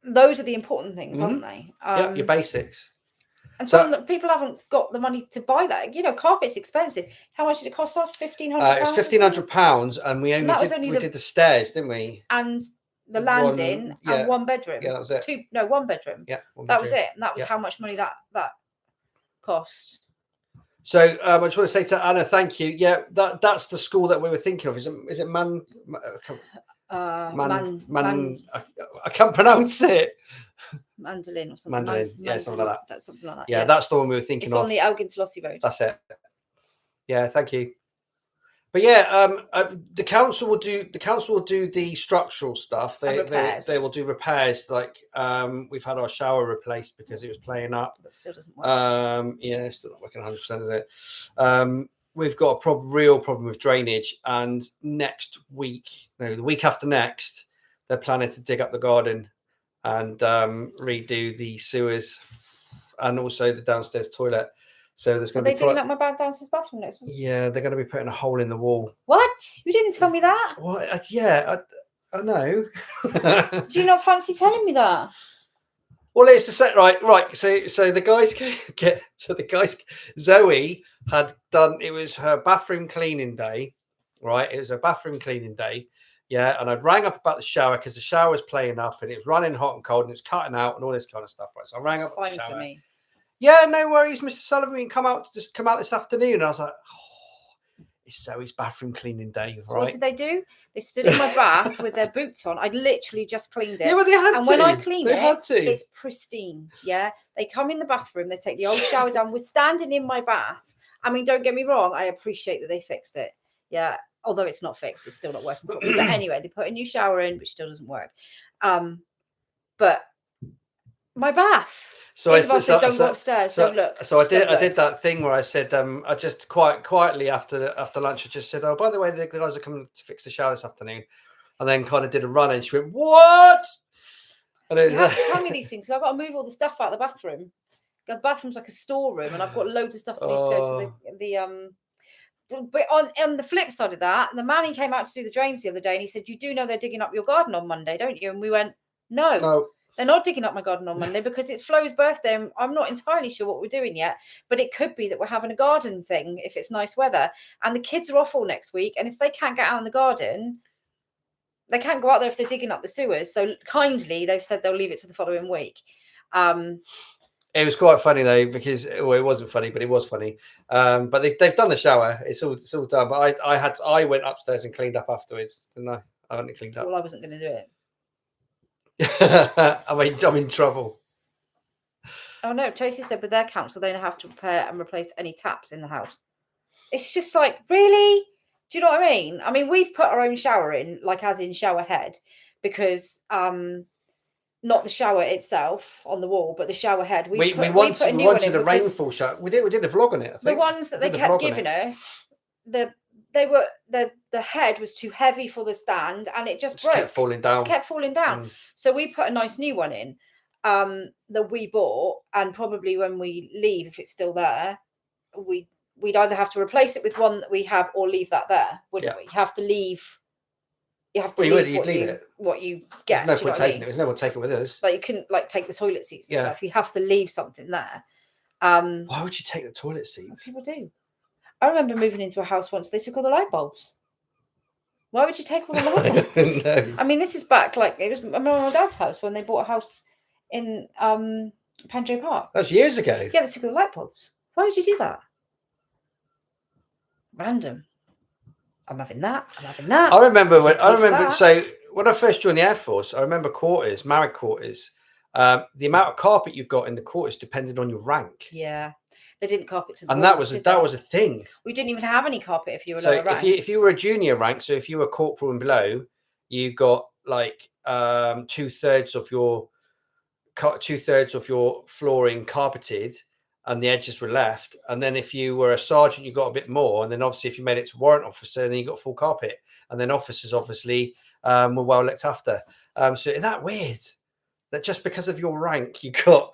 those are the important things, aren't they? Yeah, your basics. And some that people haven't got the money to buy that. Carpet's expensive. How much did it cost us? £1,500. It's £1,500, and we did the stairs, didn't we? And the landing and one bedroom. Yeah, that was it. One bedroom. Yeah, that was it. And that was how much money that cost. So I just want to say to Anna, thank you. Yeah, that's the school that we were thinking of. Is it Man? I can't pronounce it. Mandolin or something. Mandolin, yeah, something like that. That's something like that. Yeah, that's the one we were thinking of. It's on the Elgin to Lossie Road. That's it. Yeah, thank you. But yeah, the council will do the structural stuff. They will do repairs. Like we've had our shower replaced because it was playing up. But still doesn't work. Yeah, it's still not working 100%, is it? We've got a real problem with drainage, and the week after next, they're planning to dig up the garden and redo the sewers and also the downstairs toilet. So there's going to be. Are they digging up my downstairs bathroom next week? Yeah, they're going to be putting a hole in the wall. What? You didn't tell me that. What? I know. Do you not fancy telling me that? Well, it's the set right. So the guys Zoe had done. It was her bathroom cleaning day, right? It was her bathroom cleaning day. Yeah, and I'd rang up about the shower because the shower was playing up and it was running hot and cold and it was cutting out and all this kind of stuff. Right, so I rang up about the shower. For me. Yeah, no worries, Mr. Sullivan. You can come out this afternoon. And I was like, it's Zoe's bathroom cleaning day, right? So what did they do? They stood in my bath with their boots on. I'd literally just cleaned it. Yeah, but they had to. And when I clean it's pristine. Yeah, they come in the bathroom. They take the old shower down. We're standing in my bath. I mean, don't get me wrong. I appreciate that they fixed it. Yeah, although it's not fixed, it's still not working properly. But anyway, they put a new shower in, which still doesn't work. But my bath. So I said, don't go upstairs. Don't look. So I did that thing where I said, I just quietly after lunch, I just said, oh, by the way, the guys are coming to fix the shower this afternoon, and then kind of did a run, and she went, what? And you have to tell me these things. I've got to move all the stuff out of the bathroom. The bathroom's like a storeroom, and I've got loads of stuff that needs to go to the But on the flip side of that, the man, he came out to do the drains the other day, and he said, you do know they're digging up your garden on Monday, don't you? And we went, no. They're not digging up my garden on Monday because it's Flo's birthday. And I'm not entirely sure what we're doing yet, but it could be that we're having a garden thing if it's nice weather. And the kids are off all next week. And if they can't get out in the garden, they can't go out there if they're digging up the sewers. So kindly, they've said they'll leave it to the following week. It was quite funny though, because it wasn't funny, but it was funny. But they've done the shower. It's all done. But I went upstairs and cleaned up afterwards, didn't I? I hadn't cleaned up. Well, I wasn't going to do it. I'm in trouble. Oh no, Tracy said with their council they don't have to repair and replace any taps in the house. It's just like, really? Do you know what I mean? I mean, we've put our own shower in, like as in shower head, because not the shower itself on the wall, but the shower head. We wanted a rainfall shower. We did a vlog on it, I think. The ones that they kept giving us, the head was too heavy for the stand, and it just broke. Kept falling down. So we put a nice new one in that we bought, and probably when we leave, if it's still there, we'd either have to replace it with one that we have or leave that there, wouldn't we? You have to leave. You have to leave what you get. There's no point taking it. There's no one taking it with us. Like you couldn't take the toilet seats and stuff. You have to leave something there. Why would you take the toilet seats? People do. I remember moving into a house once. They took all the light bulbs. Why would you take all the light bulbs? No. I mean, this is back like it was my mum and dad's house when they bought a house in Pandro Park. That was years ago. Yeah, they took all the light bulbs. Why would you do that? Random. I'm having that. I'm having that. I remember So when I first joined the Air Force, I remember married quarters. The amount of carpet you got in the quarters depended on your rank. Yeah, they didn't carpet to the And walls, that was a thing. We didn't even have any carpet if you were So lower ranks. if you were a junior rank, so if you were corporal and below, you got like 2/3 of your flooring carpeted, and the edges were left. And then if you were a sergeant, you got a bit more. And then obviously if you made it to warrant officer, then you got full carpet. And then officers obviously were well looked after. So isn't that weird? That just because of your rank, you got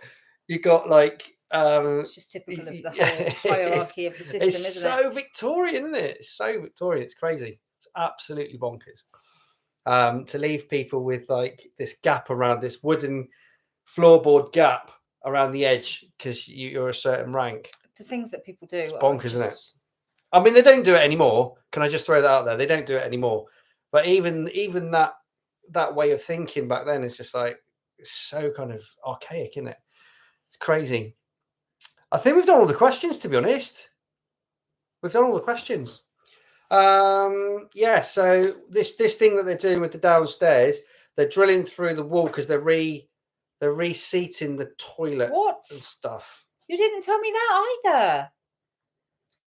like it's just typical of the whole hierarchy of the system, it's isn't so it? Victorian, isn't it? It's so Victorian. It's crazy. It's absolutely bonkers. To leave people with like this gap around this wooden floorboard gap around the edge because you're a certain rank. The things that people do, It's bonkers, isn't it? I mean, they don't do it anymore. Can I just throw that out there? They don't do it anymore. But even that way of thinking back then is just like it's so kind of archaic, isn't it? It's crazy. I think we've done all the questions, to be honest. We've done all the questions. Yeah, so this thing that they're doing with the downstairs, they're drilling through the wall because they're reseating the toilet What? and stuff. You didn't tell me that either.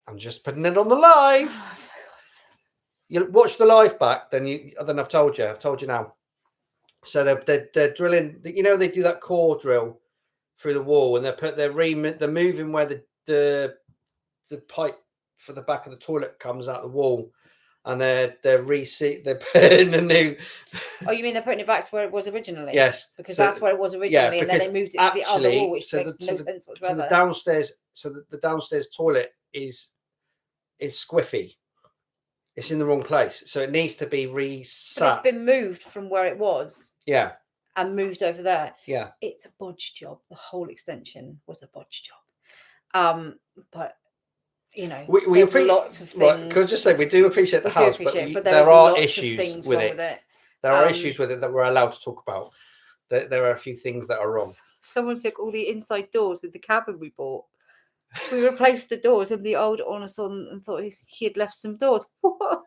I'm just putting it on the live. Oh, You watch the live back, then I've told you. I've told you now. So they're drilling. You know, they do that core drill through the wall, and they're moving where the pipe for the back of the toilet comes out the wall, and they're putting a new. Oh, you mean they're putting it back to where it was originally? Yes, because that's where it was originally, and then they moved it to the other wall, which makes no sense whatsoever. So the downstairs toilet is squiffy. It's in the wrong place, so it needs to be reset. But it's been moved from where it was. Yeah. And moved over there. Yeah. It's a bodge job. The whole extension was a bodge job. But you know, we appreciate lots of things. Right, can I just say we do appreciate the house, but there are issues with it. There are issues issues with it that we're allowed to talk about. There are a few things that are wrong. Someone took all the inside doors with the cabin we bought. We replaced the doors, and the old owner saw them and thought he had left some doors. What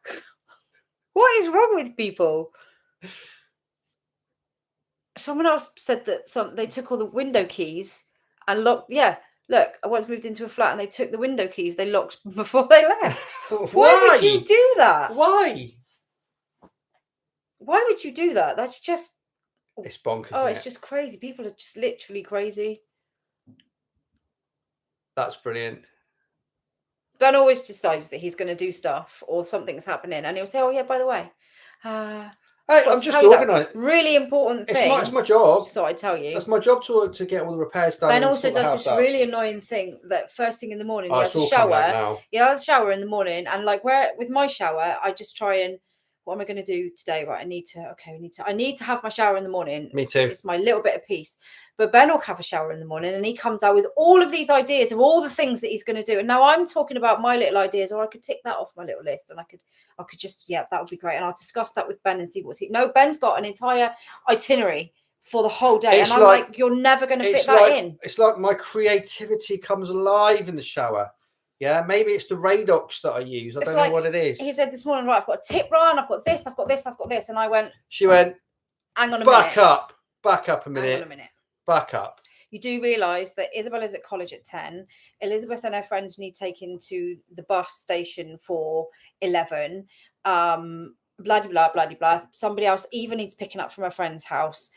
is wrong with people? Someone else said that they took all the window keys and locked. Yeah, look, I once moved into a flat and they took the window keys. They locked before they left. Why would you do that? Why? Why would you do that? That's just. It's bonkers. Oh, it's just crazy. People are just literally crazy. That's brilliant. Ben always decides that he's going to do stuff or something's happening, and he'll say, "Oh yeah, by the way, hey, I'm just organised. Really important thing. It's my job. So I tell you, that's my job to get all the repairs done. Ben also does this really annoying thing that first thing in the morning he has a shower. He has a shower in the morning, and like with my shower, I just try and. What am I going to do today? Right, I need to have my shower in the morning. Me too. It's my little bit of peace. But Ben will have a shower in the morning, and he comes out with all of these ideas of all the things that he's going to do. And now I'm talking about my little ideas, or I could tick that off my little list, and I could just, that would be great. And I'll discuss that with Ben and see what's he. No, Ben's got an entire itinerary for the whole day, and I'm like, you're never going to fit that in. It's like my creativity comes alive in the shower. Yeah, maybe it's the Radox that I use. I don't know what it is. He said this morning, right, I've got a tip run, I've got this, I've got this, I've got this. And I went. She went, hang on a minute. Back up a minute. Hang on a minute. Back up. You do realise that Isabella's at college at 10. Elizabeth and her friends need taken to the bus station for 11. Blah, blah, blah, blah, blah. Somebody else even needs picking up from her friend's house.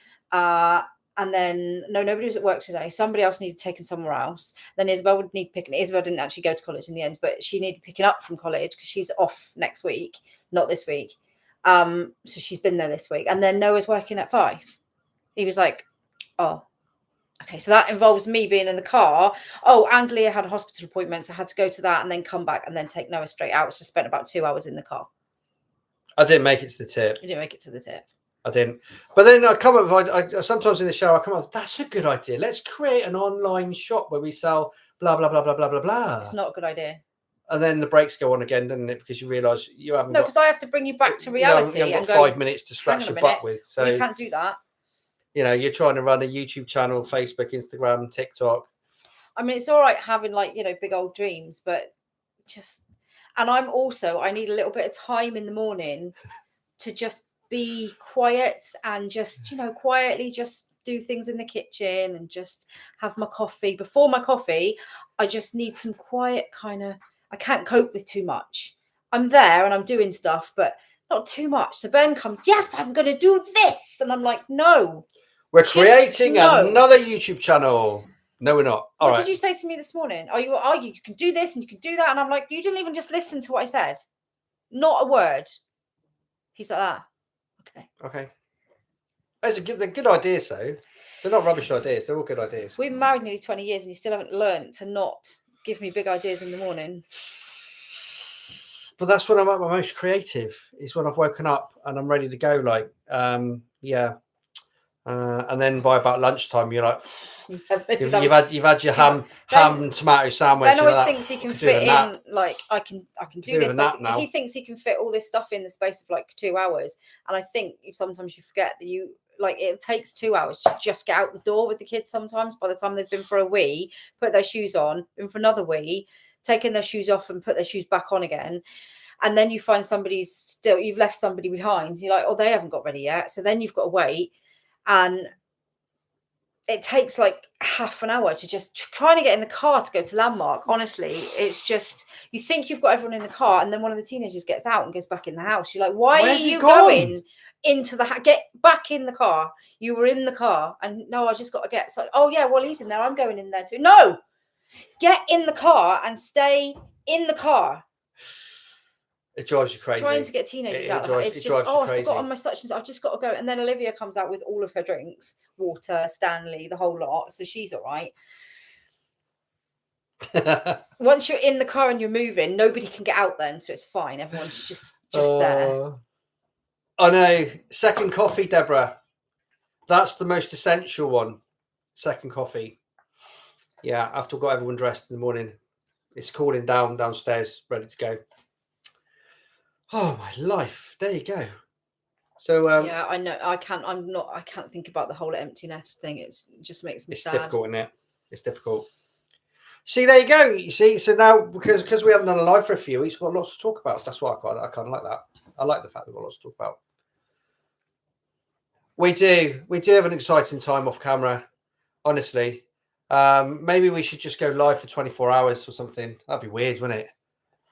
And then, nobody was at work today. Somebody else needed taken somewhere else. Then Isabel would need picking. Isabel didn't actually go to college in the end, but she needed picking up from college because she's off next week, not this week. So she's been there this week. And then Noah's working at 5. He was like, oh, okay. So that involves me being in the car. Oh, and Leah had a hospital appointment, so I had to go to that and then come back and then take Noah straight out. So I spent about 2 hours in the car. I didn't make it to the tip. You didn't make it to the tip. I didn't. But then I come up, I sometimes in the shower, I come up, that's a good idea. Let's create an online shop where we sell blah, blah, blah, blah, blah, blah, blah. It's not a good idea. and then the brakes go on again, doesn't it? Because you realise you haven't No, got. because I have to bring you back to You haven't reality and got go. 5 minutes to scratch "Hang your on a butt minute, with. So we can't do that." you know, you're trying to run a YouTube channel, Facebook, Instagram, TikTok. I mean, it's all right having like, big old dreams, but and I need a little bit of time in the morning to just be quiet and just, quietly just do things in the kitchen and just have my coffee. Before my coffee, I just need some quiet I can't cope with too much. I'm there and I'm doing stuff, but not too much. So Ben comes, yes, I'm going to do this. And I'm like, no. We're creating another YouTube channel. No, we're not. What did you say to me this morning? You can do this and you can do that. And I'm like, you didn't even just listen to what I said. Not a word. He's like that. Okay. They're good ideas, though. They're not rubbish ideas. They're all good ideas. We've been married nearly 20 years and you still haven't learned to not give me big ideas in the morning. But that's when I'm at my most creative, is when I've woken up and I'm ready to go. Like, yeah. And then by about lunchtime, you're like, you've had your ham tomato sandwich. Ben always thinks he can fit in, like, I can do this. Like, now. He thinks he can fit all this stuff in the space of like 2 hours. And I think sometimes you forget that it takes 2 hours to just get out the door with the kids. Sometimes by the time they've been for a wee, put their shoes on, been for another wee, taking their shoes off and put their shoes back on again. And then you find you've left somebody behind. You're like, oh, they haven't got ready yet. So then you've got to wait. And it takes like half an hour to just trying to get in the car to go to Landmark. Honestly, it's just, you think you've got everyone in the car and then one of the teenagers gets out and goes back in the house. You're like, why are you going into get back in the car? You were in the car and no, I just got to get, oh yeah, well, he's in there. I'm going in there too. No, get in the car and stay in the car. It drives you crazy. Trying to get teenagers out of the house. It's just, I forgot on my such and such. I've just got to go. And then Olivia comes out with all of her drinks, water, Stanley, the whole lot. So she's all right. Once you're in the car and you're moving, nobody can get out then. So it's fine. Everyone's just there. I know. Second coffee, Deborah. That's the most essential one. Second coffee. Yeah, after I've got everyone dressed in the morning. It's cooling downstairs, ready to go. Oh, my life. There you go. So yeah, I know. I can't think about the whole empty nest thing. It just makes me sad. It's difficult, isn't it? It's difficult. See, there you go. You see, so now because we haven't done a live for a few weeks, we've got lots to talk about. That's why I kind of like that. I like the fact we've got lots to talk about. We do have an exciting time off camera, honestly. Maybe we should just go live for 24 hours or something. That'd be weird, wouldn't it?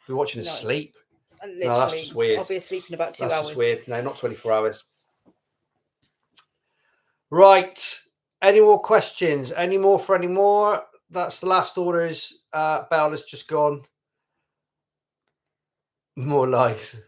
Be watching us sleep. No, that's just weird. I'll be asleep in about 2 hours. That's just weird. No, not 24 hours. Right. Any more questions? Any more? That's the last orders. Bell has just gone. More lies.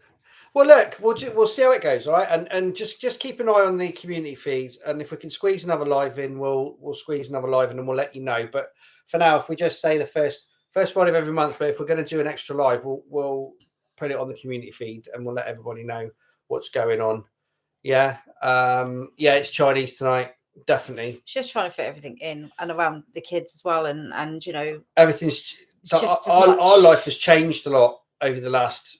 Well, look, we'll see how it goes, all right? And just keep an eye on the community feeds, and if we can squeeze another live in, we'll squeeze another live in, and we'll let you know. But for now, if we just say the first Friday of every month, but if we're going to do an extra live, we'll put it on the community feed, and we'll let everybody know what's going on. Yeah, it's Chinese tonight, definitely. It's just trying to fit everything in and around the kids as well, and everything's. Our life has changed a lot over the last.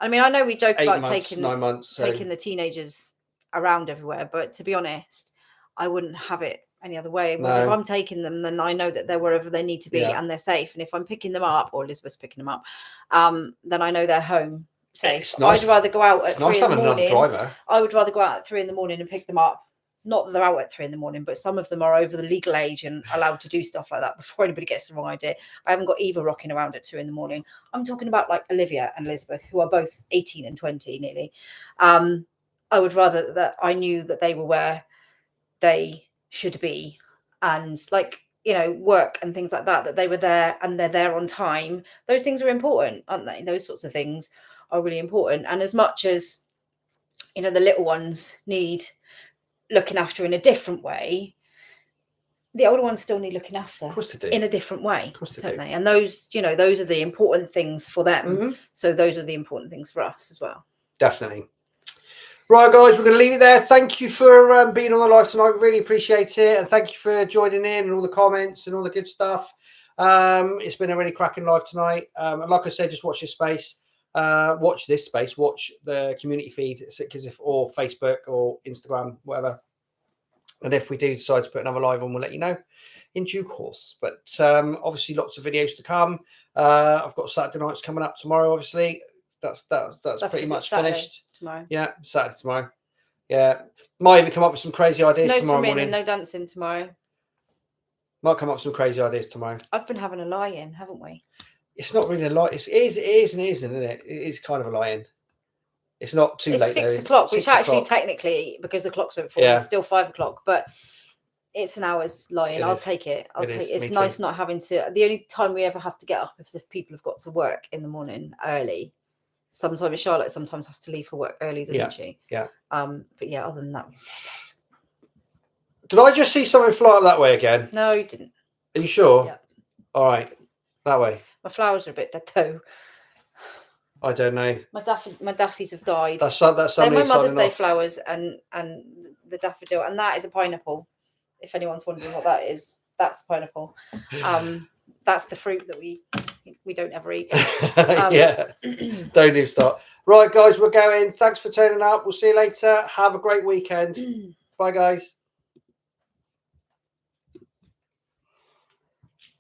I mean, I know we joke about 9 months, taking the teenagers around everywhere, but to be honest, I wouldn't have it any other way. Because if I'm taking them, then I know that they're wherever they need to be and they're safe. And if I'm picking them up, or Elizabeth's picking them up, then I know they're home safe. Nice. I'd rather go out at 3 in the morning. I would rather go out at 3 in the morning and pick them up. Not that they're out at 3 in the morning, but some of them are over the legal age and allowed to do stuff like that before anybody gets the wrong idea. I haven't got Eva rocking around at 2 in the morning. I'm talking about like Olivia and Elizabeth, who are both 18 and 20 nearly. I would rather that I knew that they were where they should be, and work and things like that they were there and they're there on time. Those things are important, aren't they? Those sorts of things are really important. And as much as the little ones need looking after in a different way, the older ones still need looking after, of course they do, in a different way, don't they? And those are the important things for them. Mm-hmm. So those are the important things for us as well. Definitely. Right, guys, we're going to leave it there. Thank you for being on the live tonight. Really appreciate it. And thank you for joining in and all the comments and all the good stuff. It's been a really cracking live tonight. And like I said, just watch this space. Watch this space. Watch the community feed, or Facebook or Instagram, whatever. And if we do decide to put another live on, we'll let you know in due course. But obviously, lots of videos to come. I've got Saturday nights coming up tomorrow. Obviously, that's pretty much finished tomorrow. Yeah, Saturday tomorrow. Yeah, might even come up with some crazy ideas no tomorrow swimming morning. and no dancing tomorrow. Might come up with some crazy ideas tomorrow. I've been having a lie-in, haven't we? It's not really a lie. It is and it isn't, isn't it? It is kind of a lie-in. It's not too It's late. 6 though. o'clock, 6 which actually o'clock. technically, because the clock's went forward, Yeah. is still 5 o'clock. But it's an hour's lie-in. It I'll is. take it. It is. It's Me nice too. not having to. The only time we ever have to get up is if people have got to work in the morning early. Sometimes Charlotte sometimes has to leave for work early, doesn't she? Yeah. But yeah, other than that, we stay in Did I just see something fly up that way again? bed. No, you didn't. Are you sure? Yeah. All right. That way. My flowers are a bit dead though. I don't know. My daffies have died. That's They're somebody my Mother's signing Day off. flowers and the daffodil, and that is a pineapple. If anyone's wondering what that is, that's pineapple. That's the fruit that we don't ever eat. Yeah. Don't even start. Right, guys, we're going. Thanks for turning up. We'll see you later. Have a great weekend. Bye, guys.